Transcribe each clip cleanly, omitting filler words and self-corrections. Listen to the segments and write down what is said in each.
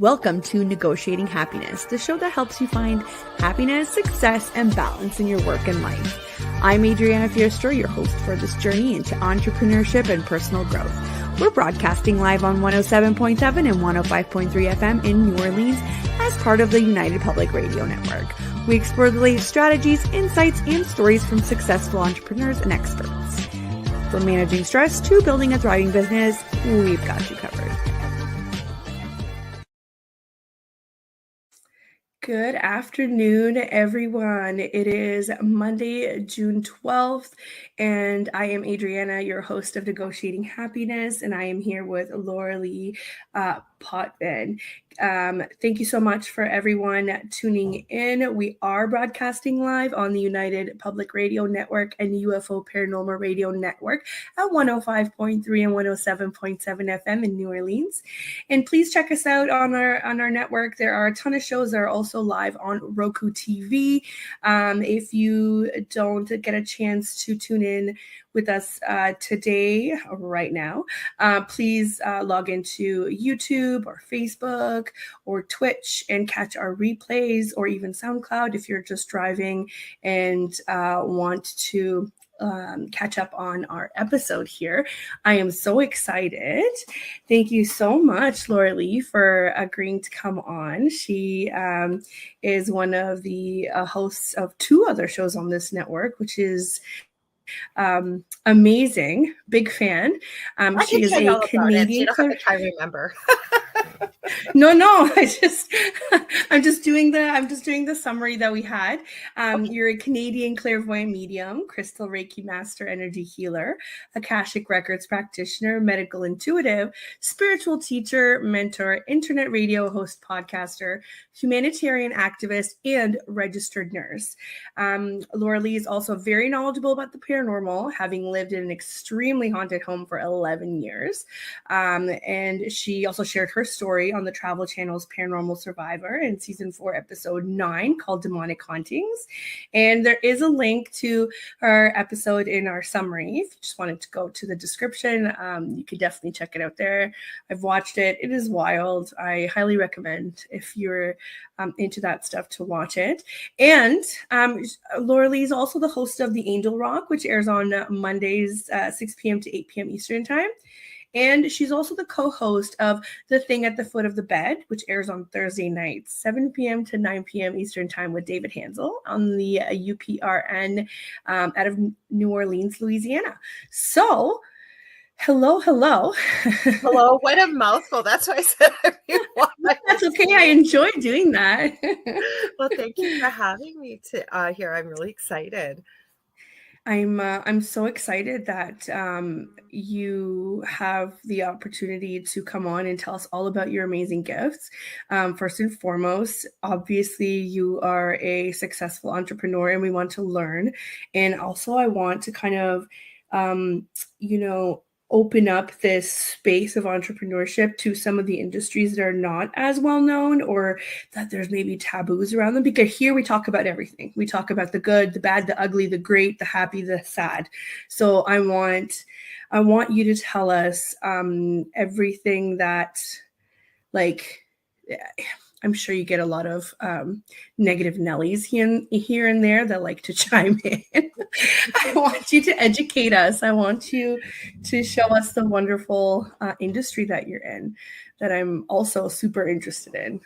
Welcome to Negotiating Happiness, the show that helps you find happiness, success, and balance in your work and life. I'm Adriana Fierastrau, your host for this journey into entrepreneurship and personal growth. We're broadcasting live on 107.7 and 105.3 FM in New Orleans as part of the United Public Radio Network. We explore the latest strategies, insights, and stories from successful entrepreneurs and experts. From managing stress to building a thriving business, we've got you covered. Good afternoon, everyone. It is Monday, June 12th, and I am Adriana, your host of Negotiating Happiness, and I am here with Lorilei Potvin. Thank you so much for everyone tuning in. We are broadcasting live on the United Public Radio Network and UFO Paranormal Radio Network at 105.3 and 107.7 FM in New Orleans. And please check us out on our network. There are a ton of shows that are also live on Roku TV. If you don't get a chance to tune in with us today, right now, please log into YouTube or Facebook or Twitch and catch our replays, or even SoundCloud if you're just driving and want to catch up on our episode here. I am so excited. Thank you so much, Lorilei, for agreeing to come on. She is one of the hosts of two other shows on this network, which is amazing. Big fan. She is a Canadian. You don't have to try to remember. No, I'm just doing the summary that we had. Okay. You're a Canadian clairvoyant medium, crystal Reiki master, energy healer, Akashic records practitioner, medical intuitive, spiritual teacher, mentor, internet radio host, podcaster, humanitarian activist, and registered nurse. Lorilei is also very knowledgeable about the paranormal, having lived in an extremely haunted home for 11 years. And she also shared her story on the Travel Channel's Paranormal Survivor in season 4, episode 9, called Demonic Hauntings. And there is a link to her episode in our summary. If you just wanted to go to the description, you could definitely check it out there. I've watched it. It is wild. I highly recommend, if you're into that stuff, to watch it. And Lorilei is also the host of The Angel Rock, which airs on Mondays, 6 p.m. to 8 p.m. Eastern Time. And she's also the co-host of The Thing at the Foot of the Bed, which airs on Thursday nights, 7 p.m. to 9 p.m. Eastern Time, with David Hanzel on the UPRN out of New Orleans, Louisiana. So, hello. Hello. What a mouthful. That's why I said That's okay. I enjoy doing that. Well, thank you for having me here. I'm really excited. I'm so excited that you have the opportunity to come on and tell us all about your amazing gifts. First and foremost, obviously, you are a successful entrepreneur, and we want to learn. And also, I want to kind of, open up this space of entrepreneurship to some of the industries that are not as well known, or that there's maybe taboos around them. Because here we talk about everything. We talk about the good, the bad, the ugly, the great, the happy, the sad. So I want you to tell us everything that, like, I'm sure you get a lot of negative Nellies here and there that like to chime in. I want you to educate us. I want you to show us the wonderful industry that you're in, that I'm also super interested in.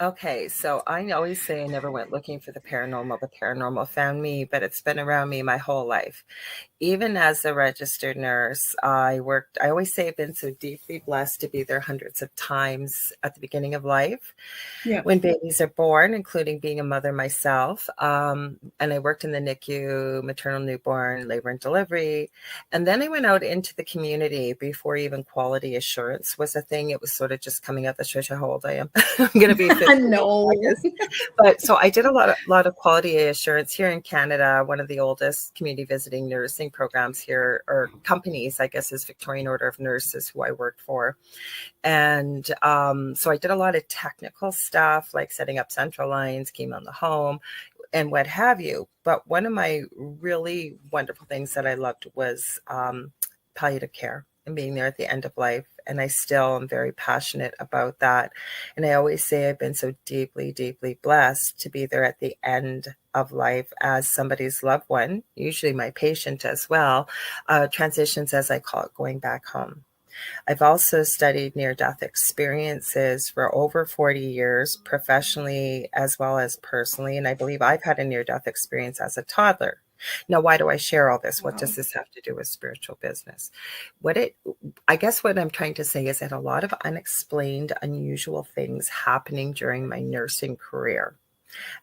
Okay, so I always say I never went looking for the paranormal. The paranormal found me, but it's been around me my whole life. Even as a registered nurse, I always say I've been so deeply blessed to be there hundreds of times at the beginning of life, when babies are born, including being a mother myself. And I worked in the NICU, maternal newborn, labor and delivery. And then I went out into the community before even quality assurance was a thing. It was sort of just coming out. That shows you how old I am. I'm going to be 50. No. But so I did a lot of quality assurance here in Canada. One of the oldest community visiting nursing programs here, or companies, I guess, is Victorian Order of Nurses, who I worked for. And so I did a lot of technical stuff, like setting up central lines, chemo in the home, and what have you. But one of my really wonderful things that I loved was palliative care. and being there at the end of life. And I still am very passionate about that. And I always say I've been so deeply, deeply blessed to be there at the end of life as somebody's loved one, usually my patient as well, transitions, as I call it, going back home. I've also studied near-death experiences for over 40 years, professionally as well as personally, and I believe I've had a near-death experience as a toddler. Now, why do I share all this? What does this have to do with spiritual business? I guess what I'm trying to say is that a lot of unexplained, unusual things happening during my nursing career.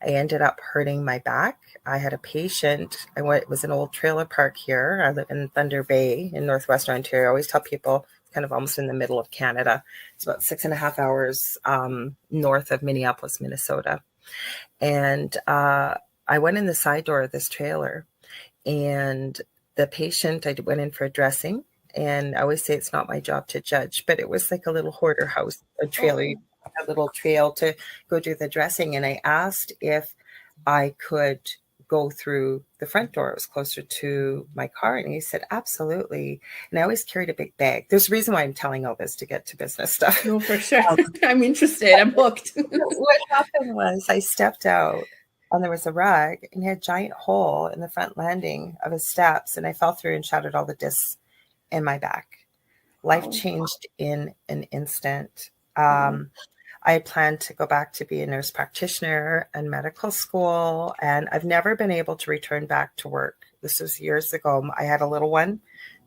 I ended up hurting my back. I had a patient. It was an old trailer park here. I live in Thunder Bay in Northwestern Ontario. I always tell people it's kind of almost in the middle of Canada. It's about 6.5 hours north of Minneapolis, Minnesota. And I went in the side door of this trailer, and the patient, I went in for a dressing. And I always say it's not my job to judge, but it was like a little hoarder house, a trailer, a little trail to go do the dressing. And I asked if I could go through the front door. It was closer to my car. And he said, absolutely. And I always carried a big bag. There's a reason why I'm telling all this, to get to business stuff. No, for sure. I'm interested. I'm hooked. What happened was I stepped out, and there was a rug, and he had a giant hole in the front landing of his steps. And I fell through and shattered all the discs in my back. Life changed in an instant. I planned to go back to be a nurse practitioner and medical school, and I've never been able to return back to work. This was years ago. I had a little one,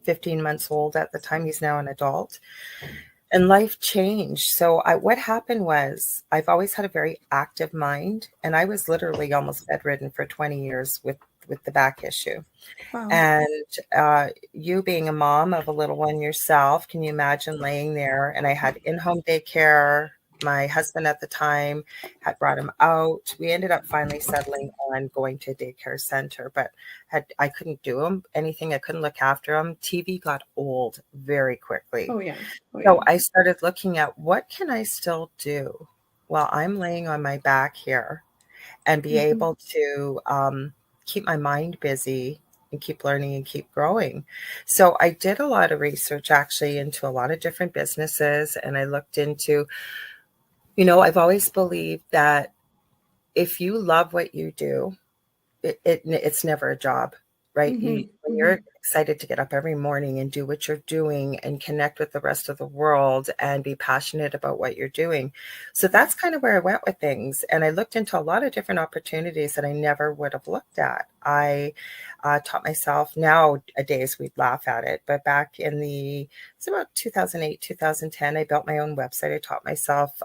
15 months old at the time. He's now an adult. And life changed. So what happened was I've always had a very active mind, and I was literally almost bedridden for 20 years with the back issue. Wow. And you being a mom of a little one yourself, can you imagine laying there? And I had in-home daycare. My husband at the time had brought him out. We ended up finally settling on going to a daycare center, but I couldn't do anything. I couldn't look after him. TV got old very quickly. So I started looking at, what can I still do while I'm laying on my back here and be able to keep my mind busy and keep learning and keep growing. So I did a lot of research actually into a lot of different businesses, and I looked into, I've always believed that if you love what you do, it's never a job, right? When you're excited to get up every morning and do what you're doing and connect with the rest of the world and be passionate about what you're doing. So that's kind of where I went with things. And I looked into a lot of different opportunities that I never would have looked at. I taught myself, nowadays we'd laugh at it, but back in it's about 2008, 2010, I built my own website. I taught myself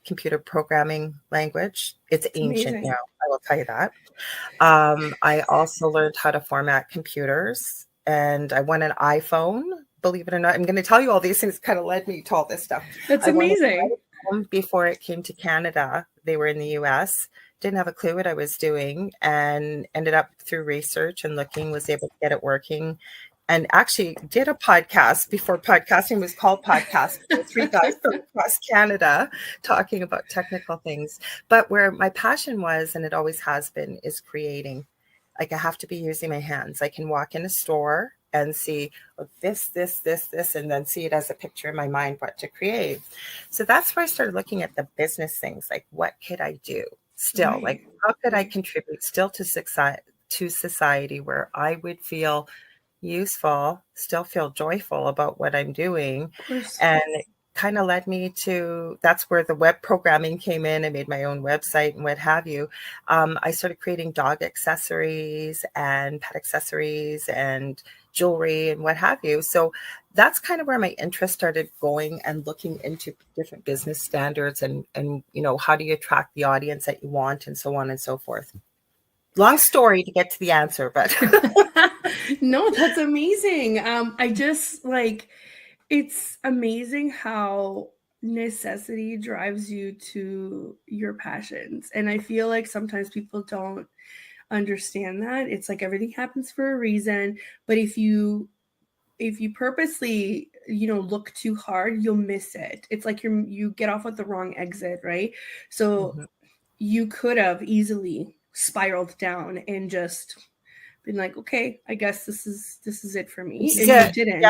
computer programming language. It's ancient amazing. now, I will tell you that. I also learned how to format computers, and I won an iPhone. Believe it or not, I'm going to tell you all these things. Kind of led me to all this stuff. That's amazing. Before it came to Canada, they were in the US. Didn't have a clue what I was doing, and ended up through research and looking, was able to get it working. And actually did a podcast before podcasting was called podcast. 3 guys from across Canada talking about technical things. But where my passion was, and it always has been, is creating. Like, I have to be using my hands. I can walk in a store and see this, and then see it as a picture in my mind, what to create. So that's where I started looking at the business things. Like, what could I do still? Like, how could I contribute still to society where I would feel useful, still feel joyful about what I'm doing. And it kind of led me to, that's where the web programming came in. I made my own website and what have you. I started creating dog accessories and pet accessories and jewelry and what have you. So that's kind of where my interest started going, and looking into different business standards and how do you attract the audience that you want, and so on and so forth. Long story to get to the answer, but no, that's amazing. I just it's amazing how necessity drives you to your passions. And I feel like sometimes people don't understand that. It's like everything happens for a reason, but if you purposely look too hard, you'll miss it. It's like you get off at the wrong exit, right? So you could have easily spiraled down and just been like, okay, I guess this is it for me. And you didn't.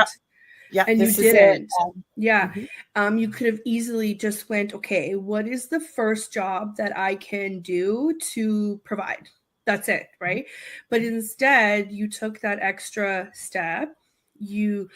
Yeah, And you this is it. didn't. Yeah. Mhm. You could have easily just went, okay, what is the first job that I can do to provide? That's it, right? But instead, you took that extra step. You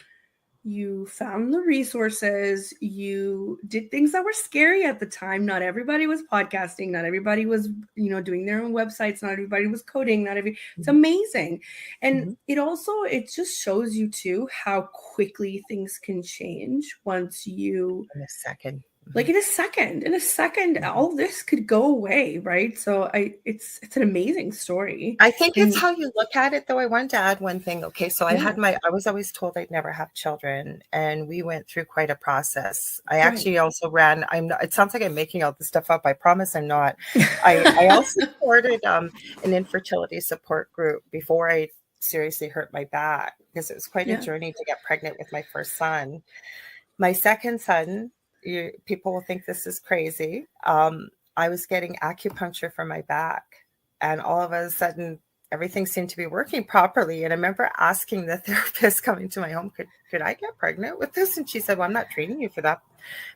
found the resources, you did things that were scary at the time. Not everybody was podcasting, not everybody was, doing their own websites, not everybody was coding, it's amazing. And it just shows you too how quickly things can change once you, In a second. like in a second, all this could go away, right? So it's an amazing story. I think it's And how you look at it, though. I wanted to add one thing. Okay, so yeah, I was always told I'd never have children, and we went through quite a process. I right. actually also ran, it sounds like I'm making all this stuff up. I promise I'm not. I also supported an infertility support group before I seriously hurt my back, because it was quite a Yeah. journey to get pregnant with my first son. My second son, people will think this is crazy. I was getting acupuncture for my back, and all of a sudden, everything seemed to be working properly. And I remember asking the therapist coming to my home, could I get pregnant with this? And she said, well, I'm not treating you for that,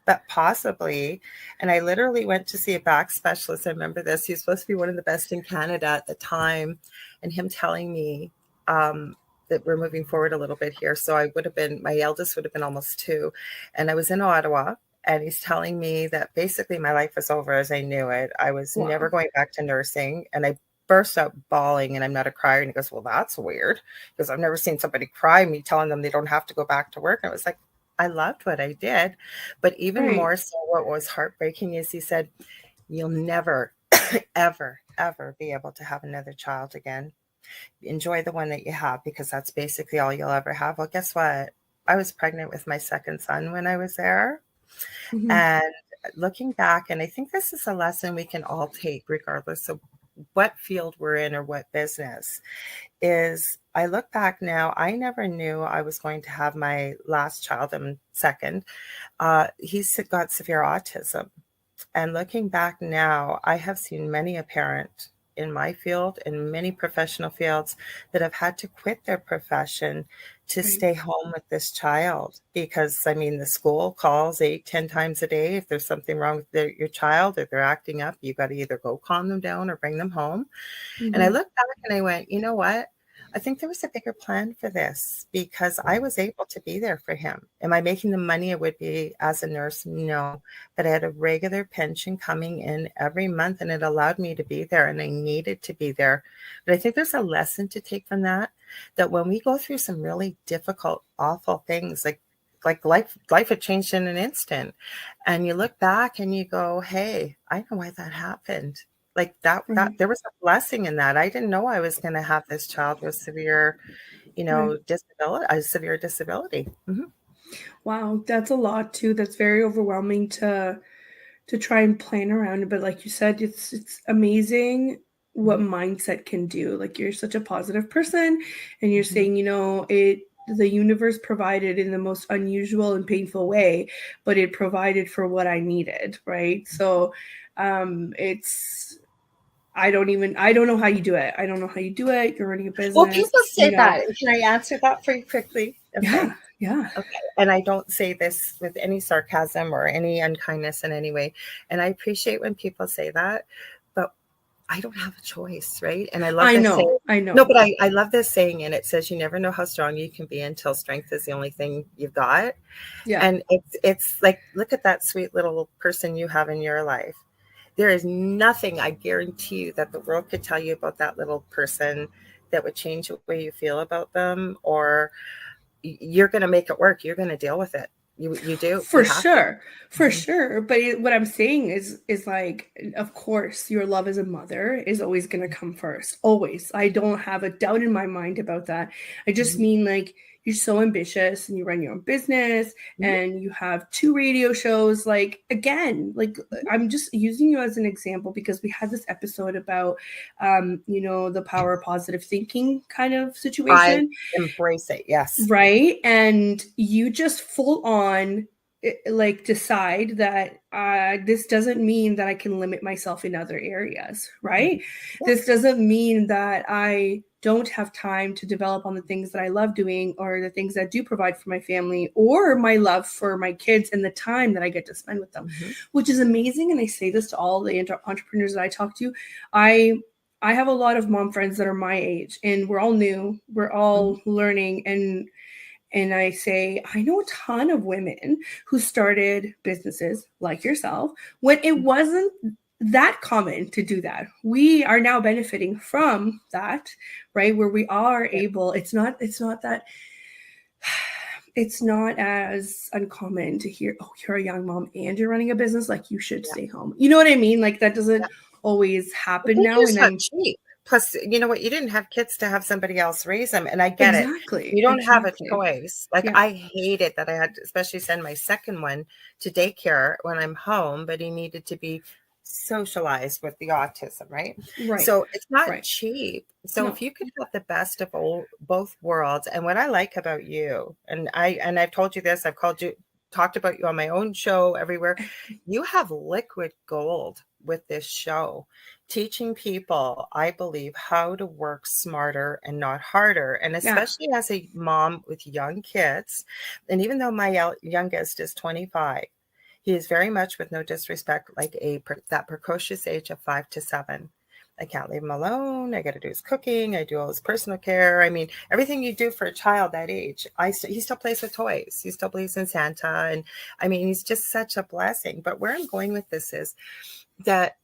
but possibly. And I literally went to see a back specialist. I remember this. He was supposed to be one of the best in Canada at the time, and him telling me, that we're moving forward a little bit here. So my eldest would have been almost 2. And I was in Ottawa, and he's telling me that basically my life was over as I knew it. I was never Wow. going back to nursing. And I burst out bawling, and I'm not a crier. And he goes, well, that's weird, because I've never seen somebody cry, me telling them they don't have to go back to work. And I was like, I loved what I did. But even Right. more so, what was heartbreaking is he said, you'll never, ever, ever be able to have another child again. Enjoy the one that you have, because that's basically all you'll ever have. Well, guess what? I was pregnant with my second son when I was there. And looking back, and I think this is a lesson we can all take, regardless of what field we're in or what business, is I look back now, I never knew I was going to have my last child and second. He's got severe autism. And looking back now, I have seen many a parent in my field and many professional fields that have had to quit their profession to Right. stay home with this child, because the school calls 8-10 times a day. If there's something wrong with your child, if they're acting up, you got to either go calm them down or bring them home. And I looked back and I went, you know what? I think there was a bigger plan for this, because I was able to be there for him. Am I making the money I would be as a nurse? No. But I had a regular pension coming in every month, and it allowed me to be there, and I needed to be there. But I think there's a lesson to take from that when we go through some really difficult, awful things, like life had changed in an instant, and you look back and you go, hey, I know why that happened. Like that Right. there was a blessing in that. I didn't know I was going to have this child with severe, Right. disability, a severe disability. Wow, that's a lot too. That's very overwhelming to try and plan around. But like you said, it's amazing what Mhm. mindset can do. Like you're such a positive person, and you're Mhm. saying, the universe provided in the most unusual and painful way, but it provided for what I needed, right? So it's I don't know how you do it. I don't know how you do it. You're running a Well, business, people say that. Can I answer that for you quickly? Okay. Yeah, yeah. Okay. And I don't say this with any sarcasm or any unkindness in any way. And I appreciate when people say that, but I don't have a choice, right? And I love I this saying. know, I No, know. but I love this saying, and it says you never know how strong you can be until strength is the only thing you've got. Yeah, And it's like, look at that sweet little person you have in your life. There is nothing, I guarantee you, that the world could tell you about that little person that would change the way you feel about them, or you're going to make it work. You're going to deal with it. You do. You for have to. sure, for sure. But what I'm saying is like, of course, your love as a mother is always going to come first. Always. I don't have a doubt in my mind about that. I just Mhm. mean like you're so ambitious and you run your own business Mhm. and you have 2 radio shows. Like again, like I'm just using you as an example because we had this episode about the power of positive thinking kind of I situation. embrace it. Yes. Right. And you just full on like decide that this doesn't mean that I can limit myself in other areas. Right. Mhm. Yeah. This doesn't mean that I don't have time to develop on the things that I love doing, or the things that do provide for my family, or my love for my kids and the time that I get to spend with them, which is amazing. And I say this to all the entrepreneurs that I talk to. I have a lot of mom friends that are my age, and we're all new, we're all learning, and I say, I know a ton of women who started businesses like yourself when it wasn't that common to do that. We are now benefiting from that, right? Where we are able, it's not that, it's not as uncommon to hear, oh, you're a young mom and you're running a business, like you should stay home. You know what I mean? Like that doesn't always happen now. And I'm cheap. Plus, you know what? You didn't have kids to have somebody else raise them. And I get exactly, it. You don't have a choice. Like I hated that I had to especially send my second one to daycare when I'm home, but he needed to be socialized with the autism, right? So it's not cheap. So if you could have the best of both worlds, and what I like about you, and I've told you this, I've talked about you on my own show everywhere, you have liquid gold with this show, teaching people, I believe, how to work smarter and not harder. And especially as a mom with young kids, and even though my youngest is 25, he is very much, with no disrespect, like that precocious age of 5 to 7. I can't leave him alone. I got to do his cooking. I do all his personal care. I mean, everything you do for a child that age. He still plays with toys. He still believes in Santa. And I mean, he's just such a blessing. But where I'm going with this is that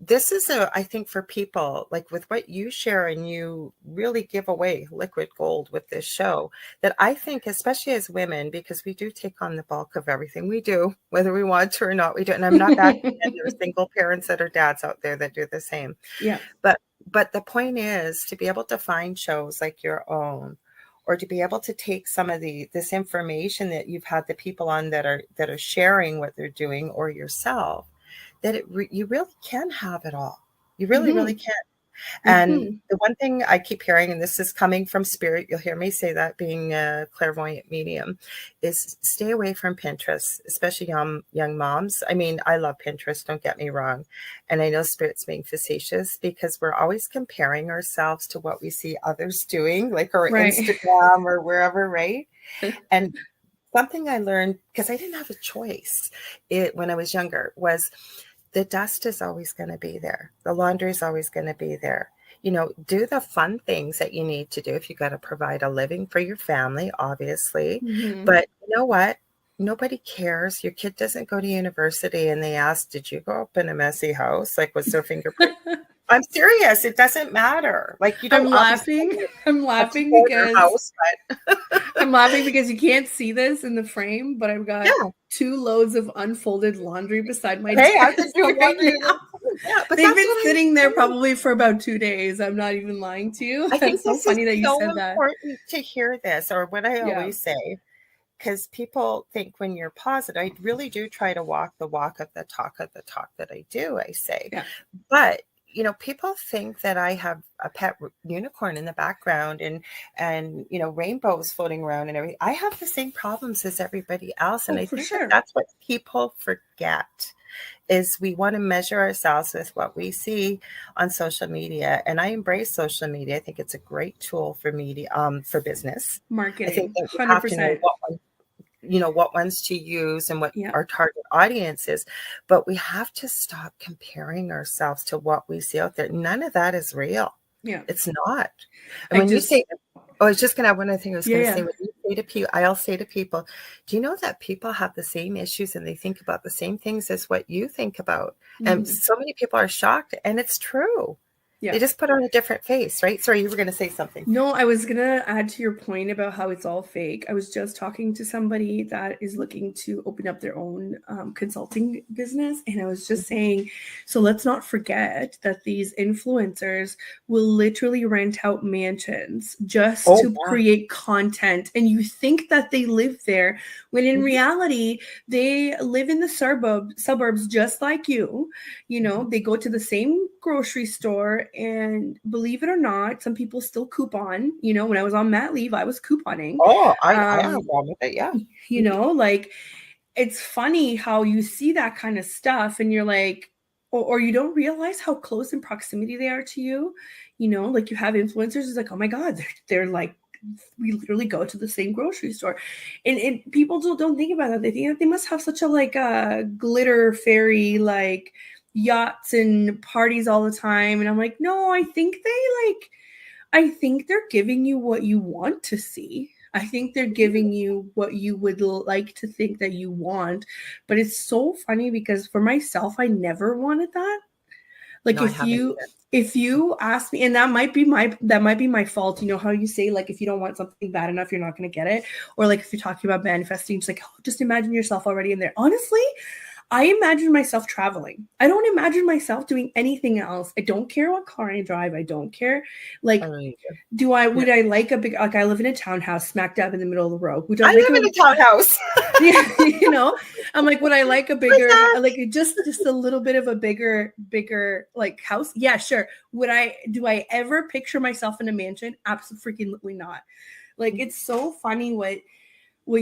this is I think for people, like with what you share, and you really give away liquid gold with this show, that I think, especially as women, because we do take on the bulk of everything we do, whether we want to or not, we do. And I'm not bashing them. There are single parents that are dads out there that do the same. Yeah. But the point is to be able to find shows like your own, or to be able to take some of this information that you've had the people on that are sharing what they're doing, or yourself, that you really can have it all. You really, really can. And the one thing I keep hearing, and this is coming from spirit, you'll hear me say that being a clairvoyant medium, is stay away from Pinterest, especially young moms. I mean, I love Pinterest, don't get me wrong. And I know spirit's being facetious, because we're always comparing ourselves to what we see others doing, like our Instagram or wherever, right? And something I learned, because I didn't have a choice when I was younger, was the dust is always going to be there. The laundry is always going to be there. You know, do the fun things that you need to do if you got to provide a living for your family, obviously. But you know what? Nobody cares. Your kid doesn't go to university and they ask, did you grow up in a messy house? Like, was their fingerprint? I'm serious. It doesn't matter. Like, you don't. I'm laughing because house, I'm laughing because you can't see this in the frame, but I've got 2 loads of unfolded laundry beside my desk right now. But they've been sitting there probably for about 2 days. I'm not even lying to you. I think so funny that you said that. It's so important to hear this, or what I always say, because people think when you're positive, I really do try to walk the walk of the talk that I do, I say. But you know, people think that I have a pet unicorn in the background and you know, rainbows floating around and everything. I have the same problems as everybody else. And I think that's what people forget, is we want to measure ourselves with what we see on social media. And I embrace social media. I think it's a great tool for media, for business. Marketing. I think that you have to know what ones to use and what our target audience is, but we have to stop comparing ourselves to what we see out there. None of that is real. It's not. And when you say, I was just going to have one other thing I was going to say. When you say to people, I'll say to people, do you know that people have the same issues and they think about the same things as what you think about? And so many people are shocked, and it's true. They just put on a different face, right? Sorry, you were going to say something. No, I was going to add to your point about how it's all fake. I was just talking to somebody that is looking to open up their own consulting business. And I was just saying, so let's not forget that these influencers will literally rent out mansions just to create content. And you think that they live there, when in reality, they live in the suburbs just like you. You know, they go to the same grocery store, and believe it or not, some people still coupon. You know, when I was on mat leave, I was couponing. I have a problem with it. You know, like, it's funny how you see that kind of stuff and you're like, or you don't realize how close in proximity they are to you. You know, like you have influencers, it's like, oh my God, they're like, we literally go to the same grocery store. And people don't think about that. They think that they must have such a like glitter fairy, like yachts and parties all the time. And I'm like, no, I think they're giving you what you want to see. I think they're giving you what you would like to think that you want. But it's so funny because for myself, I never wanted that. Like No, I haven't either. if you ask me, and that might be my fault. You know how you say, like, if you don't want something bad enough, you're not going to get it. Or like if you're talking about manifesting, it's like, oh, just imagine yourself already in there. Honestly, I imagine myself traveling. I don't imagine myself doing anything else. I don't care what car I drive. I don't care. Like, would I like a big, like, I live in a townhouse smack dab in the middle of the road. Would I live in a townhouse. Yeah, you know, I'm like, would I like a bigger, like just a little bit of a bigger like house? Yeah, sure. Do I ever picture myself in a mansion? Absolutely not. Like, it's so funny what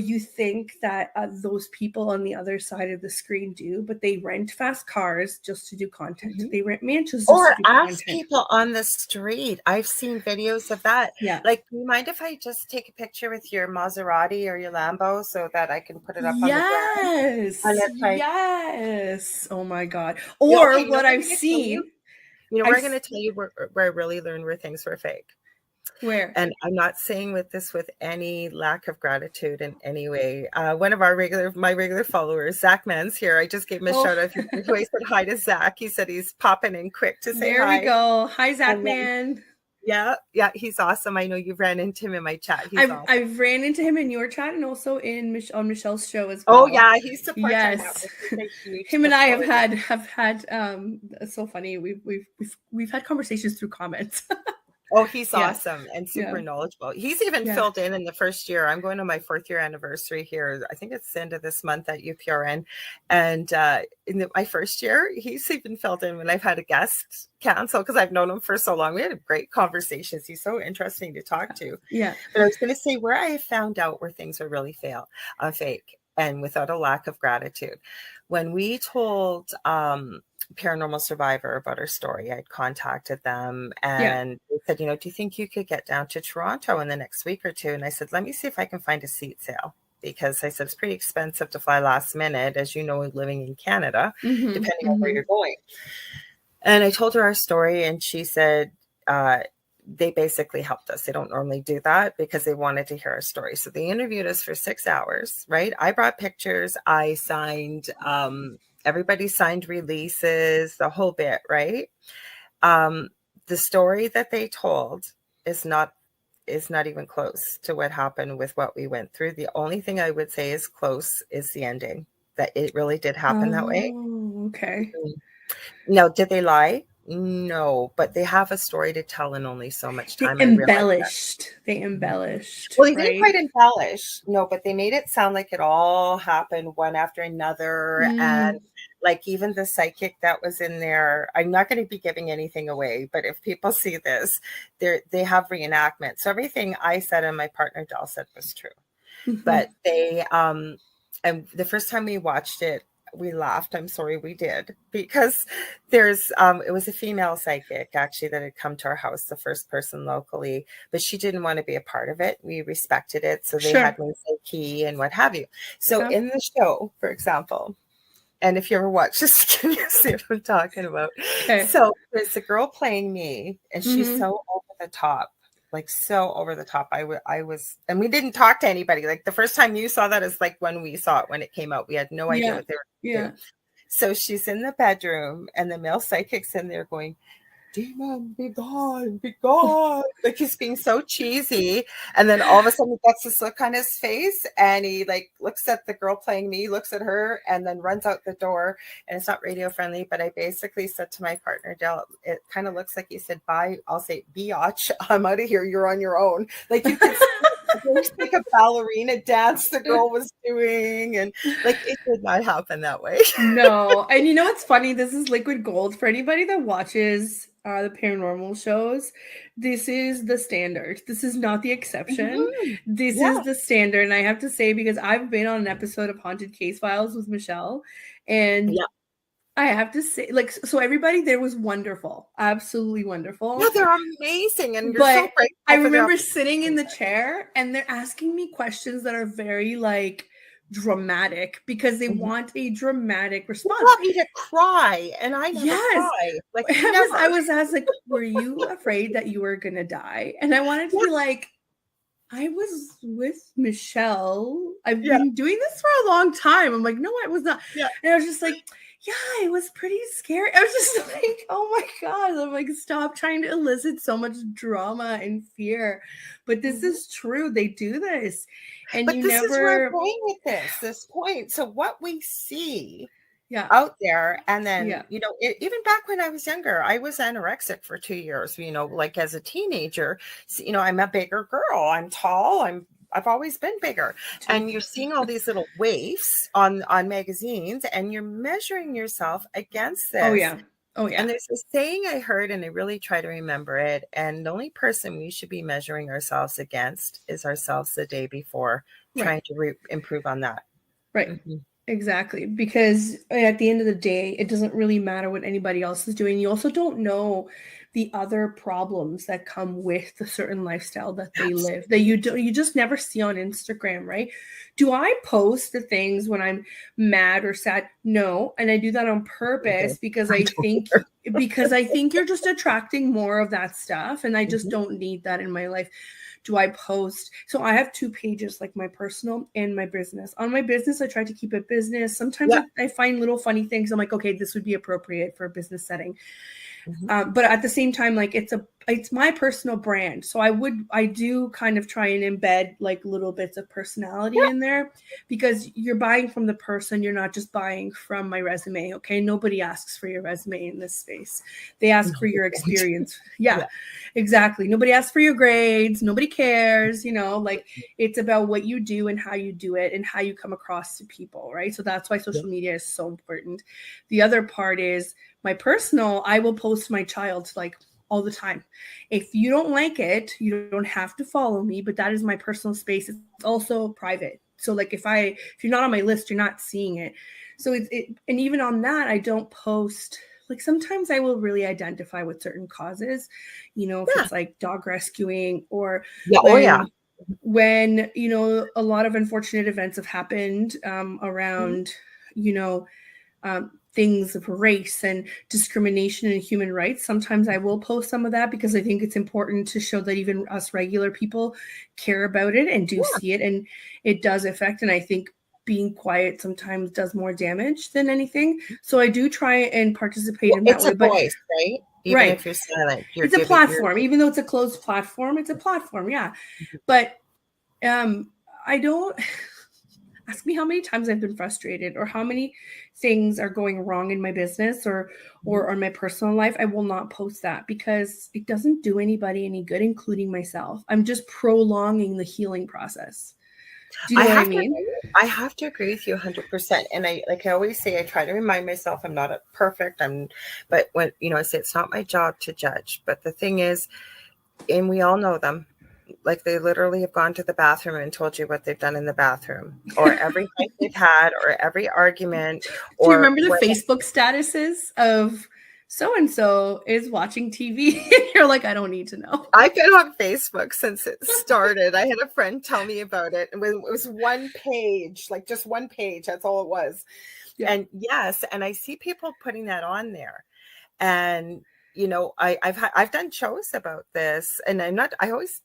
you think that those people on the other side of the screen do, but they rent fast cars just to do content. Mm-hmm. They rent mansions just or to do ask content. People on the street. I've seen videos of that. Yeah. Like, do you mind if I just take a picture with your Maserati or your Lambo so that I can put it up on the ground? Like, yes. Oh my God. Or okay, what I've seen. We're going to tell you where I really learned where things were fake. Where? And I'm not saying this with any lack of gratitude in any way. One of my regular followers, Zach Mans here, I just gave him a shout out. Who I said hi to Zach. He said he's popping in quick to say hi. There we go. Hi, Zach Man. Yeah, he's awesome. I know you've ran into him in my chat. I've ran into him in your chat and also on Michelle's show as well. Oh yeah, he's support. Yes, him and I have had it's so funny. We've had conversations through comments. Oh, he's awesome and super knowledgeable. He's even filled in the first year. I'm going to my 4th year anniversary here. I think it's the end of this month at UPRN. And in my first year, he's even filled in when I've had a guest cancel because I've known him for so long. We had great conversations. He's so interesting to talk to. Yeah. But I was going to say where I found out where things are really fake and without a lack of gratitude. When we told Paranormal Survivor about our story, I'd contacted them and they said, do you think you could get down to Toronto in the next week or two? And I said, let me see if I can find a seat sale, because I said it's pretty expensive to fly last minute, as you know, living in Canada, depending on where you're going. And I told her our story and she said, they basically helped us. They don't normally do that because they wanted to hear our story. So they interviewed us for 6 hours, right? I brought pictures. I signed, everybody signed releases, the whole bit, right? The story that they told is not even close to what happened with what we went through. The only thing I would say is close is the ending, that it really did happen that way. Okay. Now, did they lie? No, but they have a story to tell in only so much time. They embellished. Well, they didn't quite embellish. No, but they made it sound like it all happened one after another. And like even the psychic that was in there, I'm not going to be giving anything away, but if people see this, they have reenactment. So everything I said and my partner Del said was true. But they, and the first time we watched it, we laughed. I'm sorry we did, because there's it was a female psychic actually that had come to our house, the first person locally, but she didn't want to be a part of it. We respected it, so they had me say key and what have you. So in the show, for example, and if you ever watch this, can you see what I'm talking about? So there's a girl playing me and she's so over the top. Like so over the top. I was, and we didn't talk to anybody. Like the first time you saw that is like when we saw it, when it came out, we had no idea what they were doing. So she's in the bedroom and the male psychic's in there going, demon, be gone, be gone. Like he's being so cheesy. And then all of a sudden he gets this look on his face and he like looks at the girl playing me, looks at her, and then runs out the door. And it's not radio friendly, but I basically said to my partner, Del, it kind of looks like he said, bye. I'll say, biatch, I'm out of here. You're on your own. Like you can see like a ballerina dance the girl was doing. And like it did not happen that way. No. And you know what's funny? This is liquid gold for anybody that watches the paranormal shows. This is the standard. This is not the exception. This is the standard. And I have to say, because I've been on an episode of Haunted Case Files with Michelle, and I have to say, like, so everybody there was wonderful, absolutely Yeah, wonderful. they're amazing, and you're so But I grateful for the remember sitting in opportunity. the chair and they're asking me questions that are very like dramatic because they Mhm. want a dramatic You response. want me to cry, and I never Yes. cry, like, I never. was asked, like, were you afraid that you were gonna die? And I wanted to Yeah, be like, I was with Michelle. I've yeah, been doing this for a long time. I'm like, no, I was not. yeah. And I was just like, yeah, it was pretty scary. I was just like, oh my God. I'm like, stop trying to elicit so much drama and fear. But this Mhm. is true. They do this. And But you this is where I'm never, going with this point. So what we see yeah, out there, and then, yeah, even back when I was younger, I was anorexic for 2 years, like as a teenager. I'm a bigger girl. I'm tall. I've always been bigger. too. And you're seeing all these little waifs on magazines, and you're measuring yourself against Oh, this. yeah. Oh, And yeah. there's this saying I heard, and I really try to remember it. And the only person we should be measuring ourselves against is ourselves the day before, Right. trying to improve on that. Right. Mhm. Exactly. Because at the end of the day, it doesn't really matter what anybody else is doing. You also don't know the other problems that come with the certain lifestyle that they live that Absolutely. you just never see on Instagram, right? Do I post the things when I'm mad or sad? No, and I do that on purpose because I I don't think either. you're just attracting more of that stuff and I just Mhm. don't need that in my life. Do I post? So I have two pages, like my personal and my business. On my business, I try to keep it business. Sometimes Yeah. I find little funny things. I'm like, okay, this would be appropriate for a business setting. Mhm. But at the same time, like it's my personal brand. So I do kind of try and embed like little bits of personality Yeah. in there because you're buying from the person. You're not just buying from my resume. Okay. Nobody asks for your resume in this space. They ask No, for they your don't. experience. Yeah, Yeah. exactly. Nobody asks for your grades. Nobody cares, like it's about what you do and how you do it and how you come across to people. Right. So that's why Yeah. social media is so important. The other part is, my personal, I will post my child like all the time. If you don't like it, you don't have to follow me, but that is my personal space. It's also private. So like if you're not on my list, you're not seeing it. So and even on that, I don't post. Like sometimes I will really identify with certain causes, if Yeah. it's like dog rescuing or Yeah. Oh, yeah. when a lot of unfortunate events have happened Mhm. around you know things of race and discrimination and human rights. Sometimes I will post some of that because I think it's important to show that even us regular people care about it and do Yeah. see it, and it does affect. And I think being quiet sometimes does more damage than anything. So I do try and participate Well, in that it's way. a But voice, right? Even right, if you're silent, it's a platform, even though it's a closed platform. It's a platform, yeah. But I don't ask me how many times I've been frustrated or how many things are going wrong in my business or on my personal life. I will not post that because it doesn't do anybody any good, including myself. I'm just prolonging the healing process. Do you I know what I have to mean? I have to agree with you 100%. And I always say, I try to remind myself I'm not perfect. But when, I say it's not my job to judge. But the thing is, and we all know them, like they literally have gone to the bathroom and told you what they've done in the bathroom, or every fight they've had, or every argument, Do you or remember the what. Facebook statuses of so and so is watching TV? You're like, I don't need to know. I've been on Facebook since it started. I had a friend tell me about it. It was one page, like just one page. That's all it was. Yeah. And yes, and I see people putting that on there. And I've done shows about this, and I always,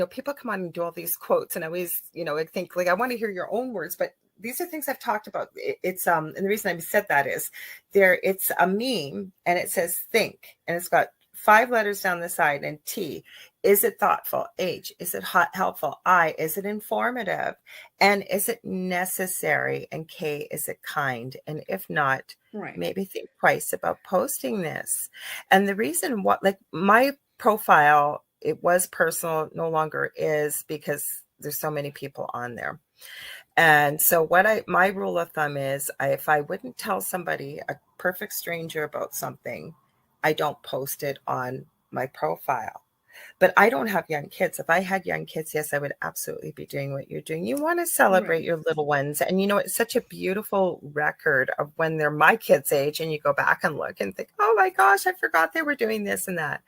people come on and do all these quotes, and I always, I think like I want to hear your own words, but these are things I've talked about. And the reason I said that is it's a meme, and it says think, and it's got 5 letters down the side, and T, is it thoughtful? H, is it helpful? I, is it informative? And is it necessary? And K, is it kind? And if not, Right. maybe think twice about posting this. And the reason like my profile, it was personal, no longer is, because there's so many people on there. And so my rule of thumb is, if I wouldn't tell somebody, a perfect stranger, about something, I don't post it on my profile. But I don't have young kids. If I had young kids, yes, I would absolutely be doing what you're doing. You want to celebrate your little ones. And, it's such a beautiful record of when they're my kids' age, and you go back and look and think, oh my gosh, I forgot they were doing this and that.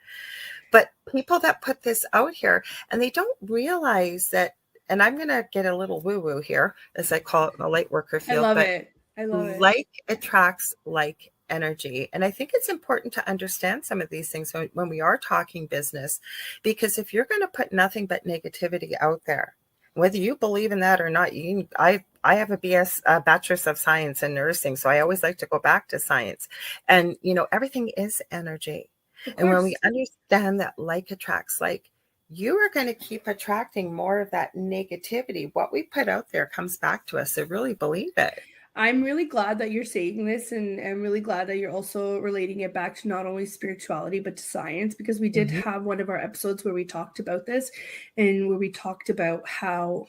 But people that put this out here, and they don't realize that, and I'm going to get a little woo-woo here, as I call it in the light worker I field, love but it. I love it. like attracts like energy. And I think it's important to understand some of these things when we are talking business, because if you're going to put nothing but negativity out there, whether you believe in that or not, I have a bachelor's of science in nursing, so I always like to go back to science. And everything is energy. And when we understand that like attracts like, you are going to keep attracting more of that negativity. What we put out there comes back to us. So really believe it. I'm really glad that you're saying this, and I'm really glad that you're also relating it back to not only spirituality, but to science, because we did have one of our episodes where we talked about this, and where we talked about how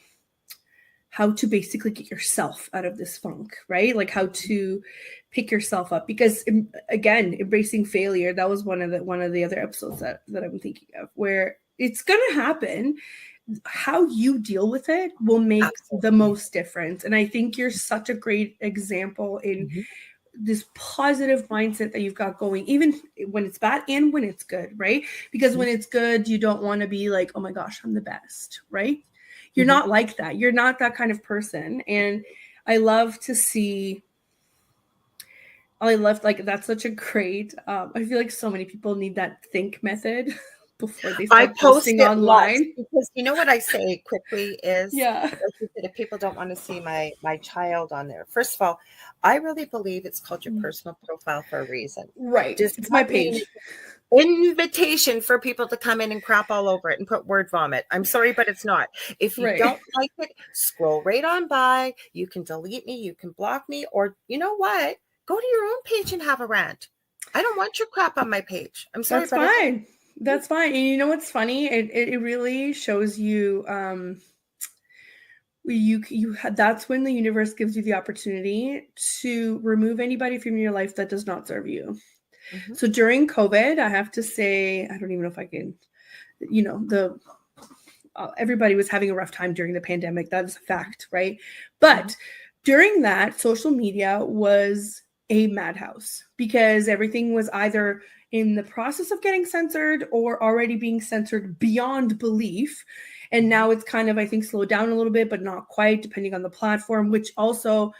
to basically get yourself out of this funk, right? Like how to pick yourself up, because again, embracing failure, that was one of the other episodes that I'm thinking of, where it's going to happen. How you deal with it will make the most difference. And I think you're such a great example in this positive mindset that you've got going, even when it's bad and when it's good, right? Because when it's good, you don't want to be like, oh my gosh, I'm the best, right? You're not like that. You're not that kind of person. And I love to see, like, that's such a great, I feel like so many people need that think method before they start posting online. Because what I say quickly is, Yeah. like you said, if people don't want to see my child on there, first of all, I really believe it's called your personal profile for a reason. Right. Does It's my not mean page. invitation for people to come in and crap all over it and put word vomit. I'm sorry, but it's not. If you don't like it, scroll right on by. You can delete me, you can block me, or you know what? Go to your own page and have a rant. I don't want your crap on my page. I'm sorry, That's but fine. That's fine. And you know what's funny? It really shows you that's when the universe gives you the opportunity to remove anybody from your life that does not serve you. So during COVID, I have to say, I don't even know if I can, everybody was having a rough time during the pandemic. That is a fact, right? But during that, social media was a madhouse, because everything was either in the process of getting censored or already being censored beyond belief. And now it's kind of, I think, slowed down a little bit, but not quite, depending on the platform, which also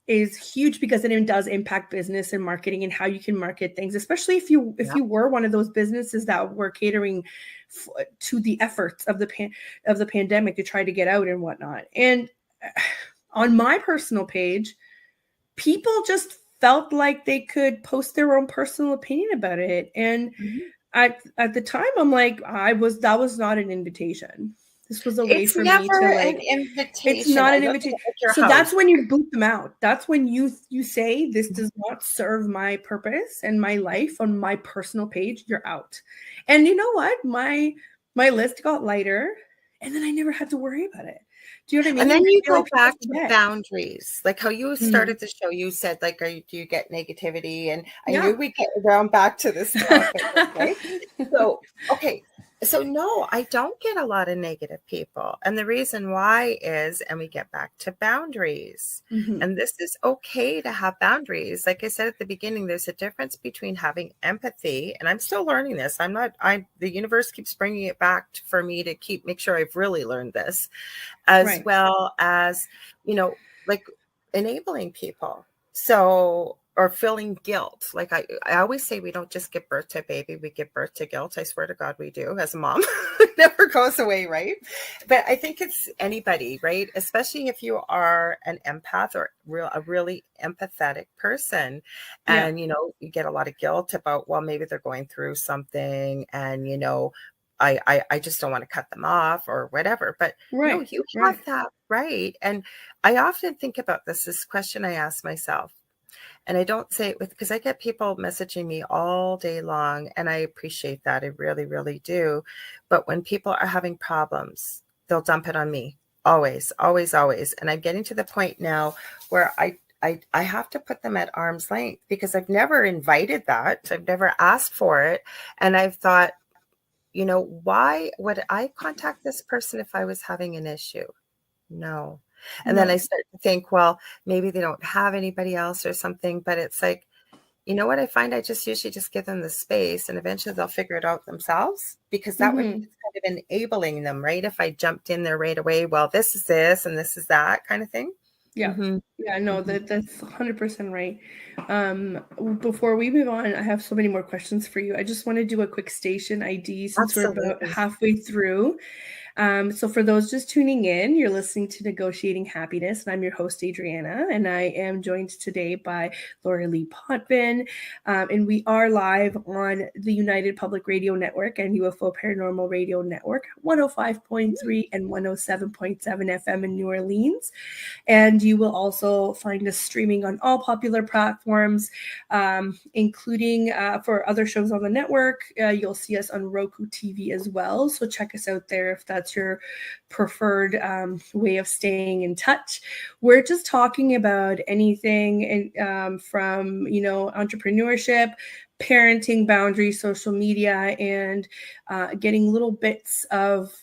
is huge, because it does impact business and marketing and how you can market things, especially if you were one of those businesses that were catering to the efforts of the pandemic to try to get out and whatnot. And on my personal page, people just felt like they could post their own personal opinion about it. And at the time, I'm like, that was not an invitation. This was a way for me to, like, an invitation. It's not an invitation. So that's when you boot them out. That's when you say, this does not serve my purpose and my life on my personal page. You're out. And you know what? My list got lighter, and then I never had to worry about it. Do you know what I mean? And then you go like back to boundaries, like how you started the show. You said, like, do you get negativity? And I knew we'd get around back to this topic. Okay? So, okay. So no, I don't get a lot of negative people. And the reason why is, and we get back to boundaries. And this is okay to have boundaries. Like I said at the beginning, there's a difference between having empathy, and I'm still learning this. The universe keeps bringing it back for me to make sure I've really learned this, as well as, like enabling people. So, or feeling guilt. Like I always say, we don't just give birth to a baby, we give birth to guilt. I swear to God, we do, as a mom. It never goes away, right? But I think it's anybody, right? Especially if you are an empath or a really empathetic person. And, you get a lot of guilt about, well, maybe they're going through something, and, I just don't want to cut them off or whatever. But no, you have that right. And I often think about this question I ask myself. And I don't say it because I get people messaging me all day long, and I appreciate that. I really, really do. But when people are having problems, they'll dump it on me. Always, always, always. And I'm getting to the point now where I have to put them at arm's length, because I've never invited that. I've never asked for it. And I've thought, why would I contact this person if I was having an issue? No. And then No. I start to think, well, maybe they don't have anybody else or something, but it's like, you know what I find? I just usually just give them the space and eventually they'll figure it out themselves, because that would be Mm-hmm. kind of enabling them, right? If I jumped in there right away, well, this is this and this is that kind of thing. Yeah. Mm-hmm. Yeah, no, Mm-hmm. that's 100% right. Before we move on, I have so many more questions for you. I just want to do a quick station ID since we're about Absolutely. halfway through. So for those just tuning in, you're listening to Negotiating Happiness, and I'm your host, Adriana, and I am joined today by Lorilei Potvin, and we are live on the United Public Radio Network and UFO Paranormal Radio Network, 105.3 and 107.7 FM in New Orleans. And you will also find us streaming on all popular platforms, including for other shows on the network. You'll see us on Roku TV as well. So check us out there if that's your preferred way of staying in touch. We're just talking about anything from, entrepreneurship, parenting, boundaries, social media, and getting little bits of,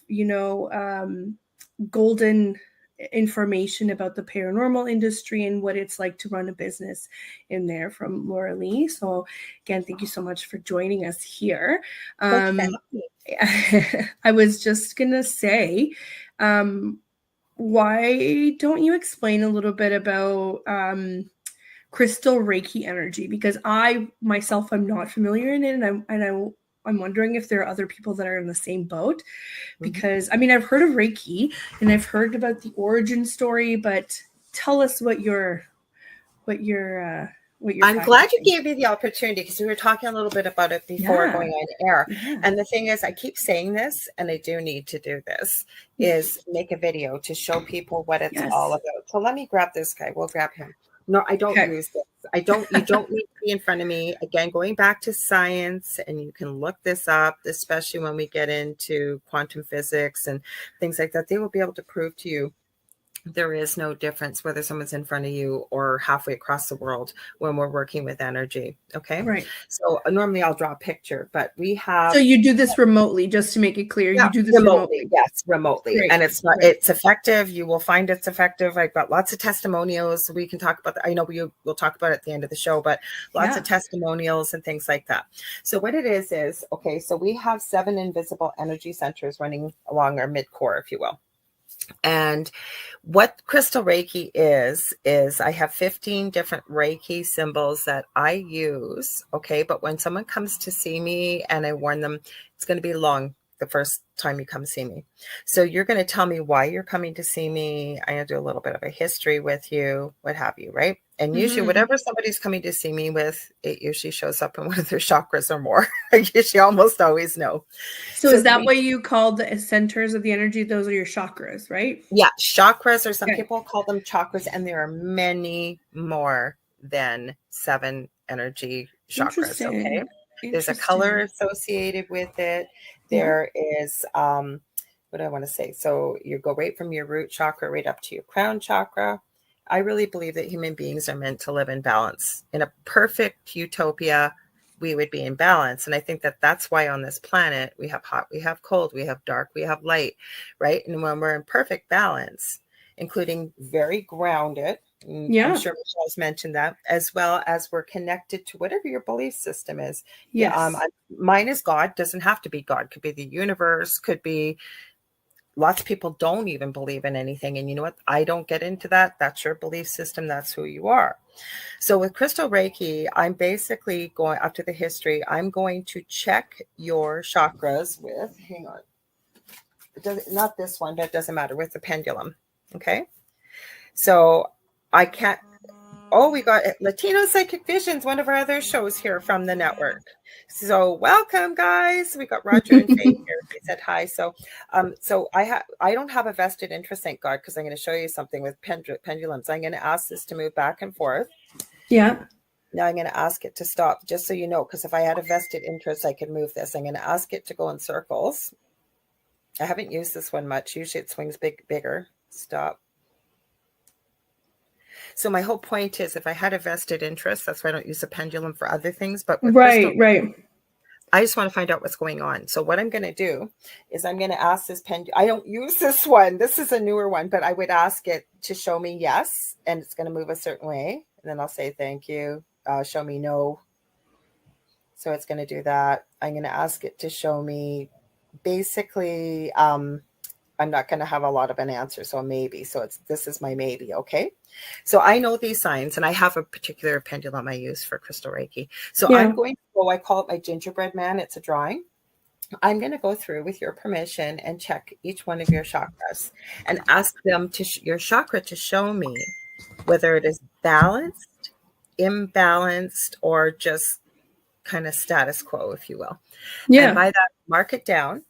golden information about the paranormal industry and what it's like to run a business in there from Lorilei. So again, thank you so much for joining us here. Thank you for having me. I was just gonna say, why don't you explain a little bit about crystal Reiki energy? Because I myself am not familiar in it, I'm wondering if there are other people that are in the same boat. Because I mean, I've heard of Reiki and I've heard about the origin story, but tell us what your I'm glad you practicing. gave me the opportunity, because we were talking a little bit about it before Yeah, going on air. yeah. And the thing is, I keep saying this, and I do need to do this, is make a video to show people what it's all Yes. about. So let me grab this guy. We'll grab him. No, I don't Okay. use this. You don't need to be in front of me. Again, going back to science, and you can look this up, especially when we get into quantum physics and things like that. They will be able to prove to you there is no difference whether someone's in front of you or halfway across the world when we're working with energy. Okay. Right. So normally I'll draw a picture, but we have. So you do this remotely, just to make it clear. Yeah, You do this remotely. yes, remotely. Great. And it's not, Great. it's effective. You will find it's effective. I've got lots of testimonials. We can talk about that. I know we'll talk about it at the end of the show, but lots of testimonials and things like that. So what it is, okay, so we have 7 invisible energy centers running along our mid-core, if you will. And what crystal Reiki is I have 15 different Reiki symbols that I use. Okay. But when someone comes to see me, and I warn them, it's going to be long the first time you come see me. So you're going to tell me why you're coming to see me. I'm going to do a little bit of a history with you, what have you, right? And usually whatever somebody's coming to see me with, it usually shows up in one of their chakras or more. I usually almost always know. So is that what you call the centers of the energy? Those are your chakras, right? Yeah, chakras, or some people call them chakras, and there are many more than 7 energy chakras. Okay. There's a color associated with it. There is, what do I want to say? So you go right from your root chakra right up to your crown chakra. I really believe that human beings are meant to live in balance. In a perfect utopia, we would be in balance. And I think that that's why on this planet, we have hot, we have cold, we have dark, we have light, right? And when we're in perfect balance, including very grounded, I'm sure Michelle's mentioned that, as well as we're connected to whatever your belief system is. Yes. Mine is God. Doesn't have to be God. Could be the universe, could be, lots of people don't even believe in anything. And you know what? I don't get into that. That's your belief system. That's who you are. So with crystal Reiki, I'm basically going, after the history, I'm going to check your chakras with, hang on, not this one, but it doesn't matter, with the pendulum. Okay. So I can't, we got Latino Psychic Visions, one of our other shows here from the network. So welcome, guys. We got Roger and Faye here. They said hi. So I don't have a vested interest, thank God, because I'm going to show you something with pendulums. I'm going to ask this to move back and forth. Yeah. Now I'm going to ask it to stop, just so you know, because if I had a vested interest, I could move this. I'm going to ask it to go in circles. I haven't used this one much. Usually it swings bigger. Stop. So my whole point is, if I had a vested interest, that's why I don't use a pendulum for other things. But with crystal, I just want to find out what's going on. So what I'm going to do is I'm going to ask this pendulum. I don't use this one. This is a newer one, but I would ask it to show me yes, and it's going to move a certain way. And then I'll say, thank you. Show me no. So it's going to do that. I'm going to ask it to show me basically, I'm not going to have a lot of an answer. So maybe, so this is my maybe. Okay. So I know these signs, and I have a particular pendulum I use for crystal Reiki. So Yeah. I'm going to go, I call it my gingerbread man. It's a drawing. I'm going to go through with your permission and check each one of your chakras and ask them your chakra to show me whether it is balanced, imbalanced, or just kind of status quo, if you will. Yeah. And by that, mark it down.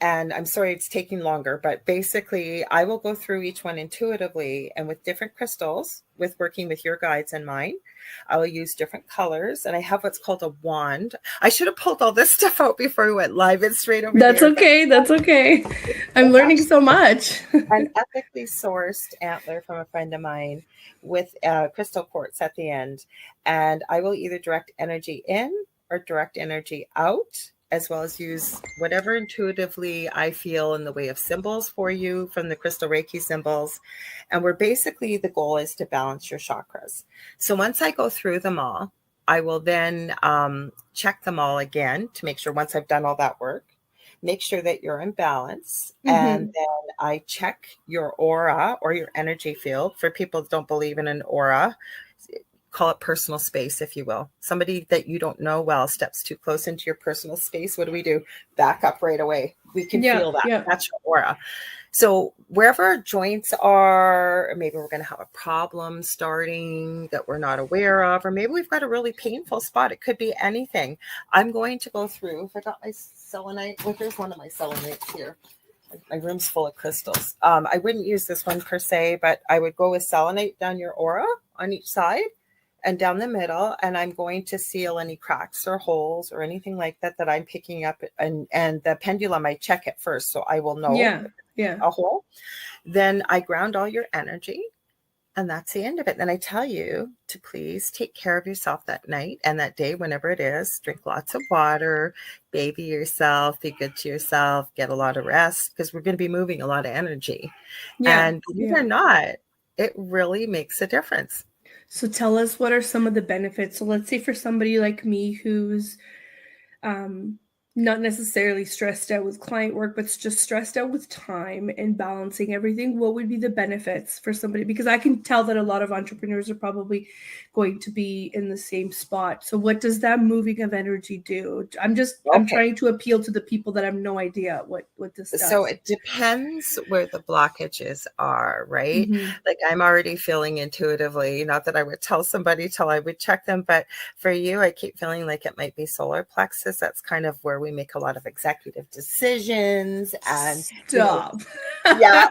And I'm sorry it's taking longer, but basically I will go through each one intuitively and with different crystals, with working with your guides and mine. I will use different colors, and I have what's called a wand. I should have pulled all this stuff out before we went live. It's straight over That's there. Okay. That's okay. I'm learning so much. An ethically sourced antler from a friend of mine with crystal quartz at the end. And I will either direct energy in or direct energy out, as well as use whatever intuitively I feel in the way of symbols for you from the crystal Reiki symbols. And the goal is to balance your chakras. So once I go through them all, I will then check them all again to make sure, once I've done all that work, make sure that you're in balance. And then I check your aura or your energy field. For people that don't believe in an aura, call it personal space, if you will. Somebody that you don't know well steps too close into your personal space. What do? Back up right away. We can feel that. Yeah. That's your aura. So wherever our joints are, maybe we're going to have a problem starting that we're not aware of, or maybe we've got a really painful spot. It could be anything. I'm going to go through. If I got my selenite, well, here's one of my selenites here. My room's full of crystals. I wouldn't use this one per se, but I would go with selenite down your aura on each side and down the middle, and I'm going to seal any cracks or holes or anything like that I'm picking up. And the pendulum, I check it first, so I will know a hole. Then I ground all your energy, and that's the end of it. Then I tell you to please take care of yourself that night and that day, whenever it is. Drink lots of water, baby yourself, be good to yourself, get a lot of rest, because we're going to be moving a lot of energy. And believe it or not, it really makes a difference. So tell us, what are some of the benefits? So let's say for somebody like me who's not necessarily stressed out with client work, but just stressed out with time and balancing everything, what would be the benefits for somebody? Because I can tell that a lot of entrepreneurs are probably going to be in the same spot. So what does that moving of energy do? I'm trying to appeal to the people that have no idea what this does. So it depends where the blockages are, right? Like I'm already feeling intuitively, not that I would tell somebody till I would check them, but for you, I keep feeling like it might be solar plexus. That's kind of where we make a lot of executive decisions. And stop. Yeah.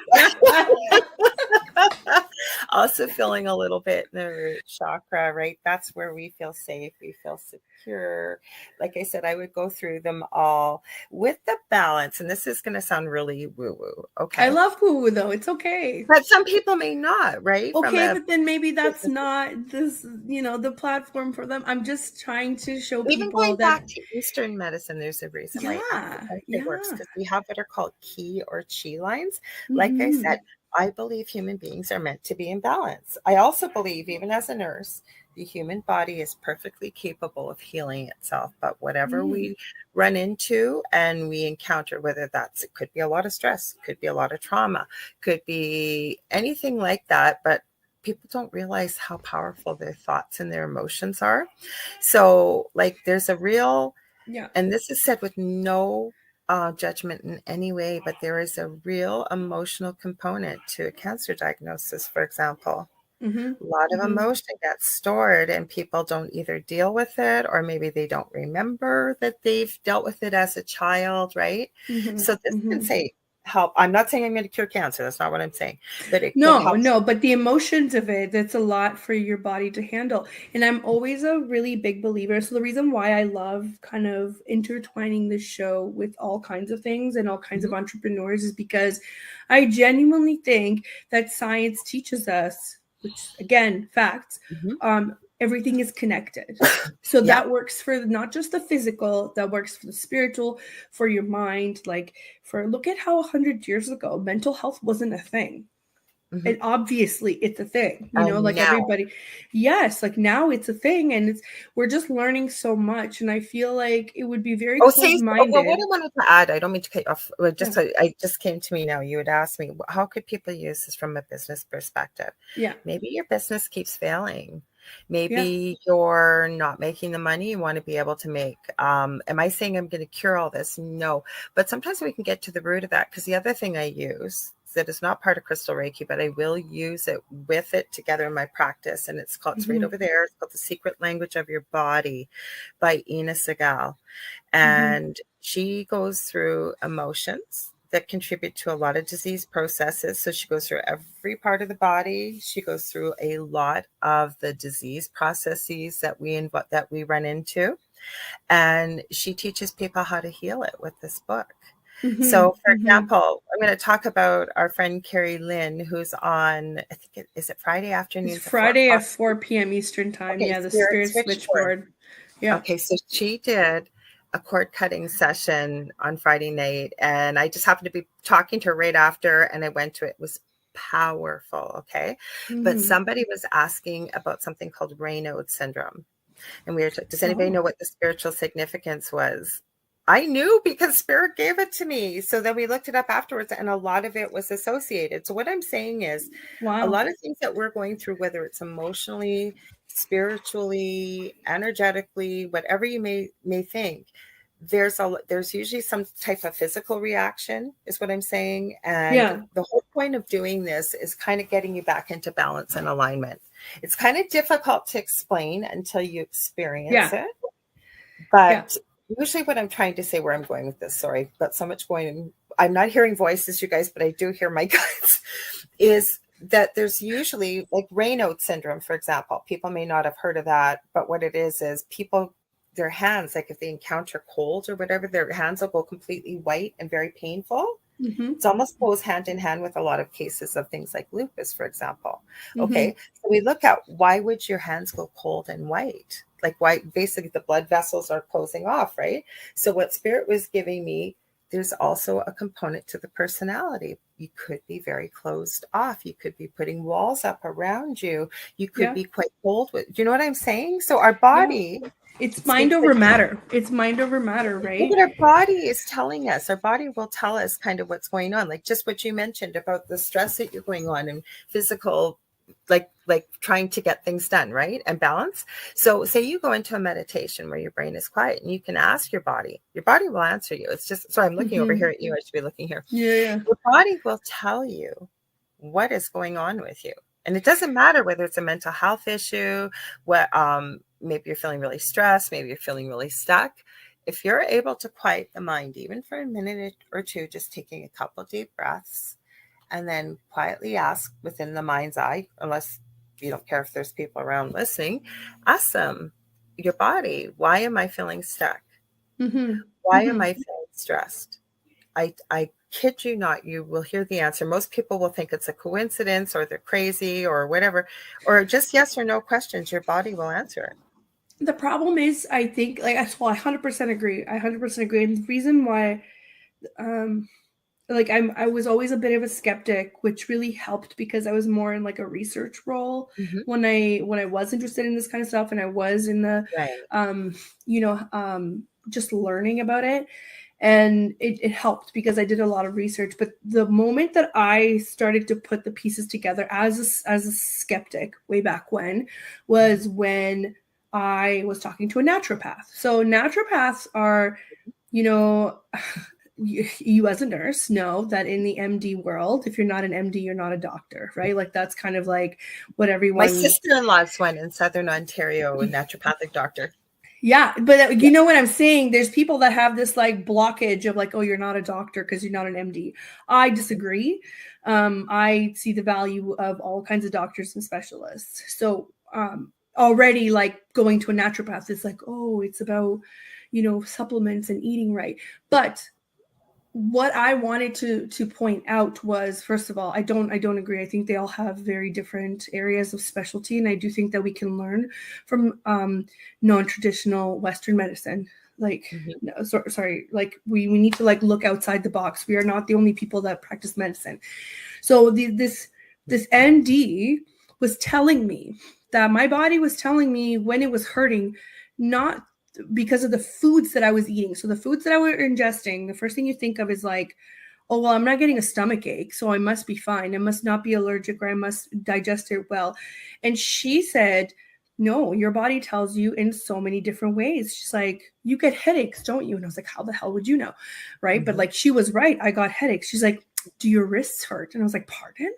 Also feeling a little bit in the root chakra, right? That's where we feel safe, we feel secure. Like I said, I would go through them all with the balance. And this is going to sound really woo-woo. Okay. I love woo-woo though. It's okay. But some people may not, right? Okay, but then maybe that's not this, the platform for them. I'm just trying to show people even going back to Eastern medicine, there's a reason why it works, because we have what are called ki or chi lines. Like I said, I believe human beings are meant to be in balance. I also believe, even as a nurse, the human body is perfectly capable of healing itself. But whatever we run into and we encounter, whether it could be a lot of stress, could be a lot of trauma, could be anything like that. But people don't realize how powerful their thoughts and their emotions are. So like there's a real, and this is said with no judgment in any way, but there is a real emotional component to a cancer diagnosis, for example. A lot of emotion gets stored, and people don't either deal with it, or maybe they don't remember that they've dealt with it as a child, right? So this can say help. I'm not saying I'm going to cure cancer. That's not what I'm saying. But it no, but the emotions of it, that's a lot for your body to handle. And I'm always a really big believer. So the reason why I love kind of intertwining this show with all kinds of things and all kinds of entrepreneurs is because I genuinely think that science teaches us, which again, facts, everything is connected. So Yeah. that works for not just the physical, that works for the spiritual, for your mind. Like, for look at how 100 years ago mental health wasn't a thing. Mhm. And obviously it's a thing, And like now, everybody. Yes, like now it's a thing, and we're just learning so much, and I feel like it would be very oh, say, well, what closed-minded. I wanted to add, I don't mean to cut you off. Well, Yeah. I just came to me now. You had asked me, how could people use this from a business perspective? Yeah. Maybe your business keeps failing. Yeah. Maybe you're not making the money you want to be able to make. Am I saying I'm going to cure all this? No. But sometimes we can get to the root of that, because the other thing I use that is not part of Crystal Reiki, but I will use it with it together in my practice. And it's right Mhm. over there. It's called The Secret Language of Your Body by Ina Segal. Mhm. And she goes through emotions that contribute to a lot of disease processes. So she goes through every part of the body. She goes through a lot of the disease processes that we run into. And she teaches people how to heal it with this book. So, Mhm. for Mhm. example, I'm going to talk about our friend Carrie Lynn, who's on, I think is it Friday It's afternoons at 4 Friday o'clock? at 4 p.m. Eastern time. Okay, Yeah, the Spirit Spirit Switchboard. Switchboard. Yeah. Okay, so she did a cord cutting session on Friday night, and I just happened to be talking to her right after, and I went to it. It was powerful, okay? But Mhm. somebody was asking about something called Raynaud syndrome. And we were, does anybody Oh. know what the spiritual significance was? I knew because Spirit gave it to me. So then we looked it up afterwards, and a lot of it was associated. So what I'm saying is, a Wow. lot of things that we're going through, whether it's emotionally, spiritually, energetically, whatever you may think, there's usually some type of physical reaction, is what I'm saying. And Yeah. the whole point of doing this is kind of getting you back into balance and alignment. It's kind of difficult to explain until you experience Yeah. it. Yeah. But usually what I'm trying to say, where I'm going with this, sorry, I've got so much going. I'm not hearing voices, you guys, but I do hear my guts, is that there's usually like Raynaud syndrome, for example. People may not have heard of that, but what it is people, their hands, like if they encounter cold or whatever, their hands will go completely white and very painful. Mhm. It's almost goes hand in hand with a lot of cases of things like lupus, for example. Mhm. Okay, so we look at, why would your hands go cold and white? Like, why? Basically, the blood vessels are closing off, right? So what Spirit was giving me, there's also a component to the personality. You could be very closed off. You could be putting walls up around you. You could Yeah. be quite cold. Do you know what I'm saying? So our Yeah. body It's mind speaks. over matter. It's mind over matter, Yeah, right? but our body is telling us, our body will tell us kind of what's going on. Like just what you mentioned about the stress that you're going on and physical, like trying to get things done, right? And balance. So say you go into a meditation where your brain is quiet and you can ask your body will answer you. It's just, so I'm looking over here Mhm. at you. I should be looking here. Yeah. Yeah. Your body will tell you what is going on with you. And it doesn't matter whether it's a mental health issue, what maybe you're feeling really stressed, maybe you're feeling really stuck. If you're able to quiet the mind, even for a minute or two, just taking a couple deep breaths, and then quietly ask within the mind's eye, unless you don't care if there's people around listening, ask them, your body, why am I feeling stuck? Mhm. Why am Mhm. I feeling stressed? I kid you not, you will hear the answer. Most people will think it's a coincidence or they're crazy or whatever, or just yes or no questions. Your body will answer it. The problem is, I think, like, well, I 100% agree. I 100% agree. And the reason why, um, like, I was always a bit of a skeptic, which really helped because I was more in like a research role Mm-hmm. when I was interested in this kind of stuff, and I was in the, Right. um, just learning about it. And it helped because I did a lot of research. But the moment that I started to put the pieces together as a skeptic way back when was when I was talking to a naturopath. So naturopaths are, you know, you as a nurse know that in the MD world, if you're not an MD, you're not a doctor, right? Like that's kind of like what My everyone. sister-in-law's one in Southern Ontario, a naturopathic doctor. Yeah, but Yeah. you know what I'm saying? There's people that have this like blockage of like, oh, you're not a doctor because you're not an MD. I disagree. I see the value of all kinds of doctors and specialists. So already like going to a naturopath is like, oh, it's about, supplements and eating right. But what I wanted to point out was, first of all, I don't agree. I think they all have very different areas of specialty, and I do think that we can learn from non-traditional Western medicine. Like, Mhm. no, sorry, like we need to like look outside the box. We are not the only people that practice medicine. So this ND was telling me that my body was telling me when it was hurting, not because of the foods that I was eating. So the foods that I were ingesting, the first thing you think of is like, oh, well, I'm not getting a stomach ache, so I must be fine. I must not be allergic, or I must digest it well. And she said, no, your body tells you in so many different ways. She's like, you get headaches, don't you? And I was like, how the hell would you know? Right. But Mhm. like, she was right. I got headaches. She's like, do your wrists hurt? And I was like, pardon?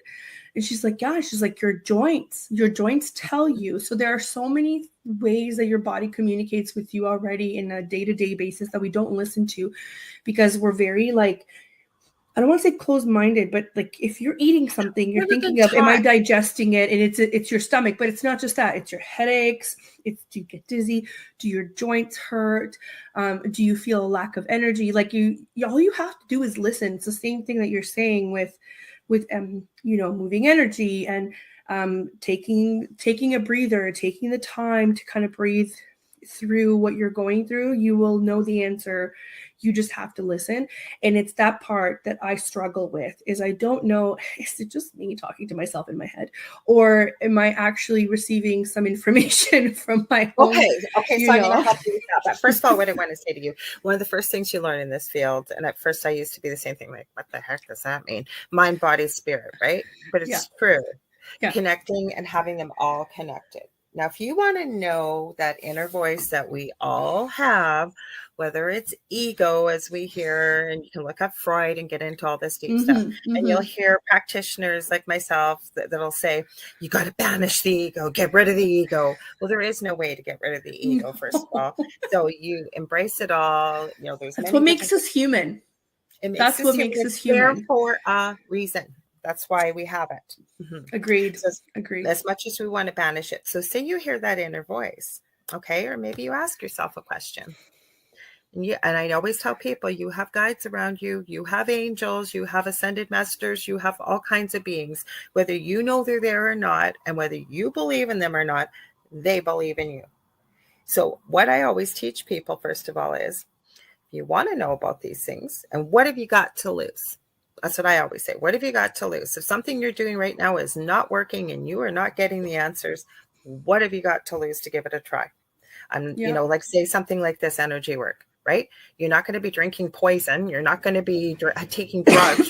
And she's like, yeah. She's like, your joints tell you. So there are so many ways that your body communicates with you already in a day-to-day basis that we don't listen to, because we're very like, I don't want to say closed-minded, but like if you're eating something, you're Never been thinking of, am I taught. digesting it? And it's your stomach, but it's not just that. It's your headaches. It's, do you get dizzy? Do your joints hurt? Do you feel a lack of energy? Like all you have to do is listen. It's the same thing that you're saying with moving energy and taking a breather, taking the time to kind of breathe through what you're going through. You will know the answer. You just have to listen. And it's that part that I struggle with, is I don't know, is it just me talking to myself in my head, or am I actually receiving some information from my own, Okay, so you I'm going to know? help you with that. But first of all, what I want to say to you, one of the first things you learn in this field, and at first I used to be the same thing, like, what the heck does that mean? Mind, body, spirit, right? But Yeah. it's true. Yeah. Connecting and having them all connected. Now, if you want to know that inner voice that we all have, whether it's ego, as we hear, and you can look up Freud and get into all this deep stuff, Mm-hmm, and you'll mm-hmm. hear practitioners like myself that'll say, you got to banish the ego, get rid of the ego. Well, there is no way to get rid of the ego, first of all. No. So you embrace it all. There's That's many what makes different, us human. it makes That's us what human. makes us It's there human. for a reason. That's why we have it. Agreed. So Agreed. as much as we want to banish it. So say you hear that inner voice, okay? Or maybe you ask yourself a question. And I always tell people, you have guides around you, you have angels, you have ascended masters, you have all kinds of beings, whether you know they're there or not, and whether you believe in them or not, they believe in you. So what I always teach people, first of all, is you want to know about these things, and what have you got to lose? That's what I always say. What have you got to lose? If something you're doing right now is not working and you are not getting the answers, what have you got to lose to give it a try? Yeah. Like say something like this energy work, right? You're not going to be drinking poison. You're not going to be taking drugs,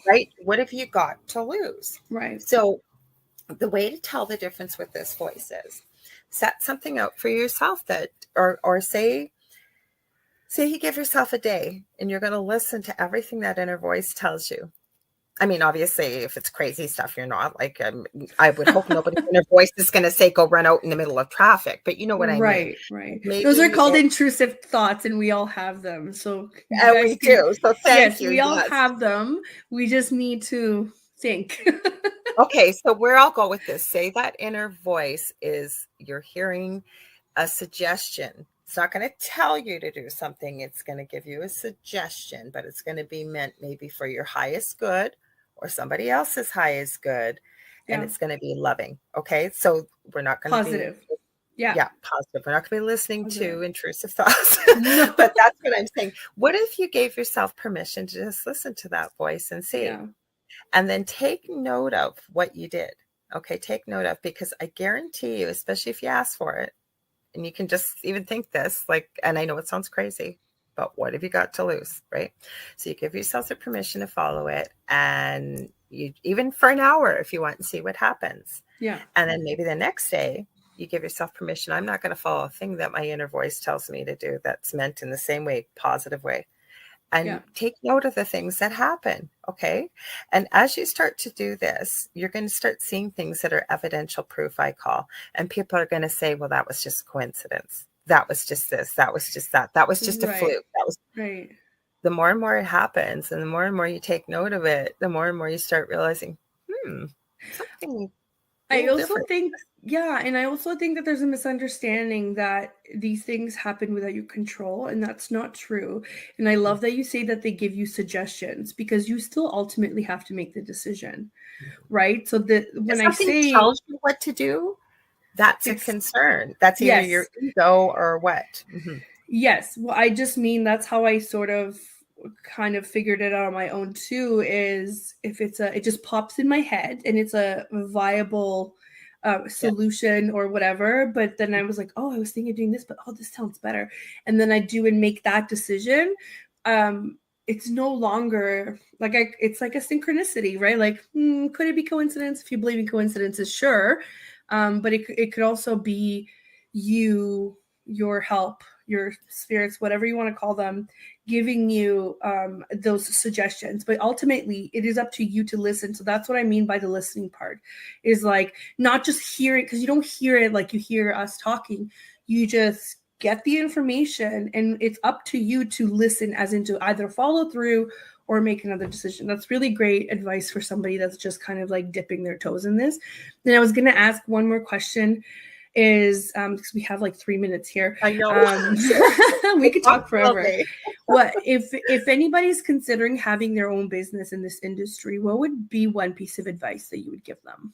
right? What have you got to lose? Right. So the way to tell the difference with this voice is set something out for yourself that, or say you give yourself a day and you're going to listen to everything that inner voice tells you. I mean, obviously, if it's crazy stuff, you're not like, I would hope nobody's inner voice is going to say, go run out in the middle of traffic. But you know what I mean? Right. Right. Those are Maybe called intrusive thoughts, and we all have them. So you guys we can, do. So thank yes, you. we all Yes. have them. We just need to think. Okay. So where I'll go with this, say that inner voice is you're hearing a suggestion. It's not going to tell you to do something. It's going to give you a suggestion, but it's going to be meant maybe for your highest good or somebody else's highest good. And Yeah. it's going to be loving. Okay. So we're not going to be, Positive. Yeah. yeah, positive. We're not going to be listening Positive. to intrusive thoughts. No. But that's what I'm saying. What if you gave yourself permission to just listen to that voice and see? Yeah. And then take note of what you did. Okay. Take note of, because I guarantee you, especially if you ask for it, and you can just even think this, like, and I know it sounds crazy, but what have you got to lose, right? So you give yourself the permission to follow it, and you, even for an hour if you want, and see what happens. Yeah. And then maybe the next day you give yourself permission. I'm not going to follow a thing that my inner voice tells me to do that's meant in the same way, positive way. And Yeah. take note of the things that happen. Okay. And as you start to do this, you're going to start seeing things that are evidential proof, I call. And people are going to say, well, that was just coincidence. That was just this. That was just that. That was just a Right. fluke. That was. Right. The more and more it happens, and the more you take note of it, the more and more you start realizing, something a I little also different. think Yeah, and I also think that there's a misunderstanding that these things happen without your control, and that's not true. And I love that you say that they give you suggestions because you still ultimately have to make the decision, right? So that If when I something say tells you what to do, that's a it's concern. That's either your yes, ego or what. yes. Well, I just mean that's how I sort of kind of figured it out on my own too, is if it just pops in my head and it's a viable Yeah. solution or whatever. But then I was like, oh, I was thinking of doing this, but oh, this sounds better. And then I do and make that decision. It's no longer like it's like a synchronicity, right? Like, could it be coincidence? If you believe in coincidences, sure. But it could also be you, your help, your spirits, whatever you want to call them, giving you those suggestions. But ultimately, it is up to you to listen. So that's what I mean by the listening part, is like not just hearing, because you don't hear it like you hear us talking. You just get the information, and it's up to you to listen, as into either follow through or make another decision. That's really great advice for somebody that's just kind of like dipping their toes in this. Then I was going to ask one more question, is because we have like 3 minutes here. I know. We could talk forever. Okay. What if anybody's considering having their own business in this industry, what would be one piece of advice that you would give them?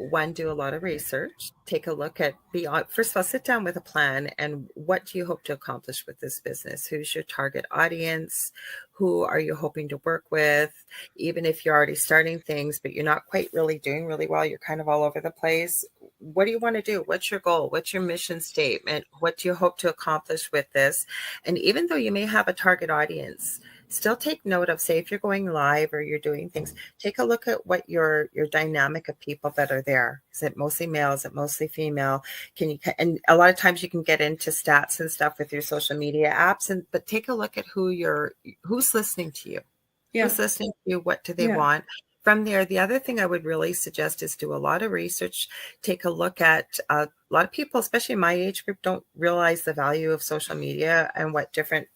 One, do a lot of research, take a look at beyond. First of all, sit down with a plan and what do you hope to accomplish with this business? Who's your target audience? Who are you hoping to work with? Even if you're already starting things, but you're not quite really doing really well, you're kind of all over the place. What do you want to do? What's your goal? What's your mission statement? What do you hope to accomplish with this? And even though you may have a target audience, still take note of, say, if you're going live or you're doing things, take a look at what your dynamic of people that are there. Is it mostly male? Is it mostly female? And a lot of times you can get into stats and stuff with your social media apps, but take a look at who's listening to you. Yeah. Who's listening to you? What do they Yeah. want? From there, the other thing I would really suggest is do a lot of research. Take a look at a lot of people, especially my age group, don't realize the value of social media and what different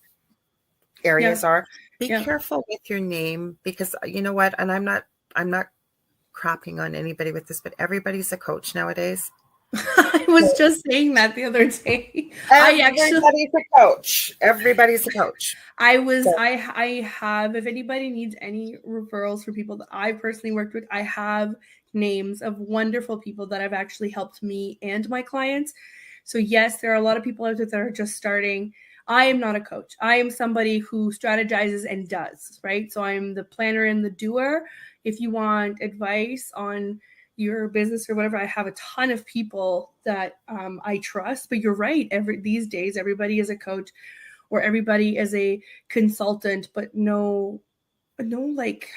areas Yeah. are. Be Yeah. careful with your name, because you know what, and I'm not crapping on anybody with this, but everybody's a coach nowadays. I was just saying that the other day. Everybody's a coach. Everybody's a coach. So, I have, if anybody needs any referrals for people that I personally worked with, I have names of wonderful people that have actually helped me and my clients. So yes, there are a lot of people out there that are just starting. I am not a coach. I am somebody who strategizes and does, right? So I'm the planner and the doer. If you want advice on your business or whatever, I have a ton of people that I trust. But you're right. These days, everybody is a coach or everybody is a consultant, but no like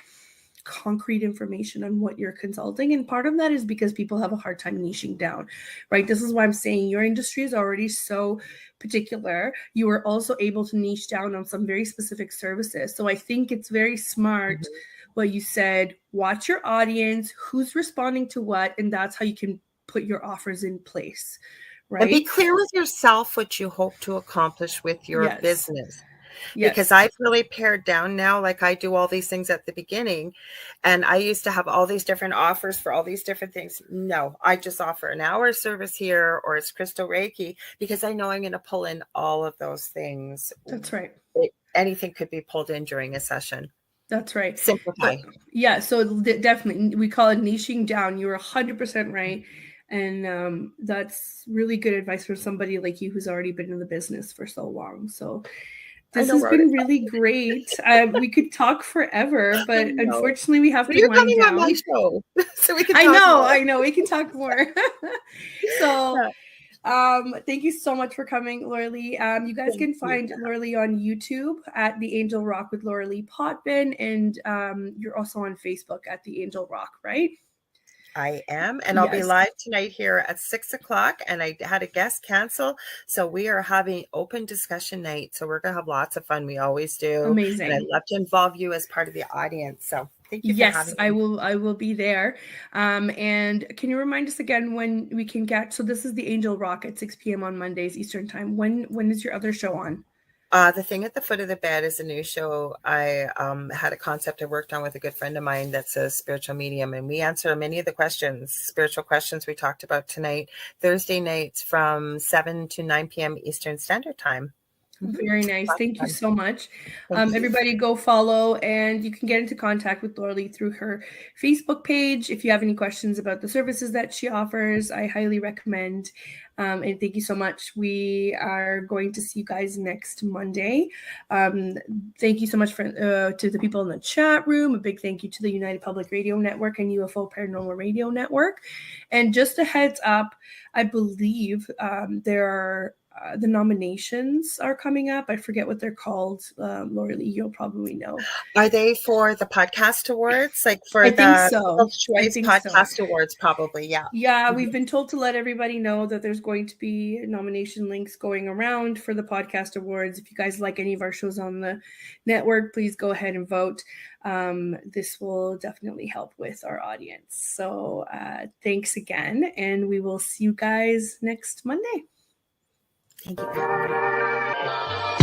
concrete information on what you're consulting. And part of that is because people have a hard time niching down, right? This is why I'm saying your industry is already so particular. You are also able to niche down on some very specific services. So I think it's very smart what you said. Watch your audience, who's responding to what, and that's how you can put your offers in place, and be right? clear with yourself what you hope to accomplish with your Yes. business. Because Yes. I've really pared down now. Like, I do all these things at the beginning, and I used to have all these different offers for all these different things. No, I just offer an hour service here, or it's crystal Reiki, because I know I'm going to pull in all of those things. That's right. Anything could be pulled in during a session. That's right. Simplify. So yeah, so definitely we call it niching down. You're 100% right. And that's really good advice for somebody like you who's already been in the business for so long. So I this know, has Rhoda. been really great. We could talk forever, I but know. unfortunately we have Well, to you're wind coming on my down. show, so we can I talk know, more. I know. We can talk more. So Yeah. thank you so much for coming, Lorilei. You guys Thank can you. find Lorilei on YouTube at The Angel Rock with Lorilei Potvin, and you're also on Facebook at The Angel Rock, right? I am, and I'll be Yes. live tonight here at 6:00. And I had a guest cancel, so we are having open discussion night. So we're gonna have lots of fun. We always do, and I'd Amazing. love to involve you as part of the audience. So thank you for Yes, having me. I will be there. And can you remind us again when we can get, so this is The Angel Rock at 6 p.m. on Mondays Eastern time. When is your other show on? The Thing at the Foot of the Bed is a new show. I had a concept I worked on with a good friend of mine that's a spiritual medium, and we answer many of the spiritual questions we talked about tonight, Thursday nights from 7 to 9 p.m. Eastern Standard Time. Very nice. Thank you so much. Thank you. Everybody go follow, and you can get into contact with Lorilei through her Facebook page. If you have any questions about the services that she offers, I highly recommend. And thank you so much. We are going to see you guys next Monday. Thank you so much to the people in the chat room. A big thank you to the United Public Radio Network and UFO Paranormal Radio Network. And just a heads up, I believe there are the nominations are coming up. I forget what they're called. Lorilei, you'll probably know. Are they for the podcast awards? Like for I the think so. People's Choice Podcast Awards, probably, yeah. Yeah, we've been told to let everybody know that there's going to be nomination links going around for the podcast awards. If you guys like any of our shows on the network, please go ahead and vote. This will definitely help with our audience. So thanks again, and we will see you guys next Monday. Thank you.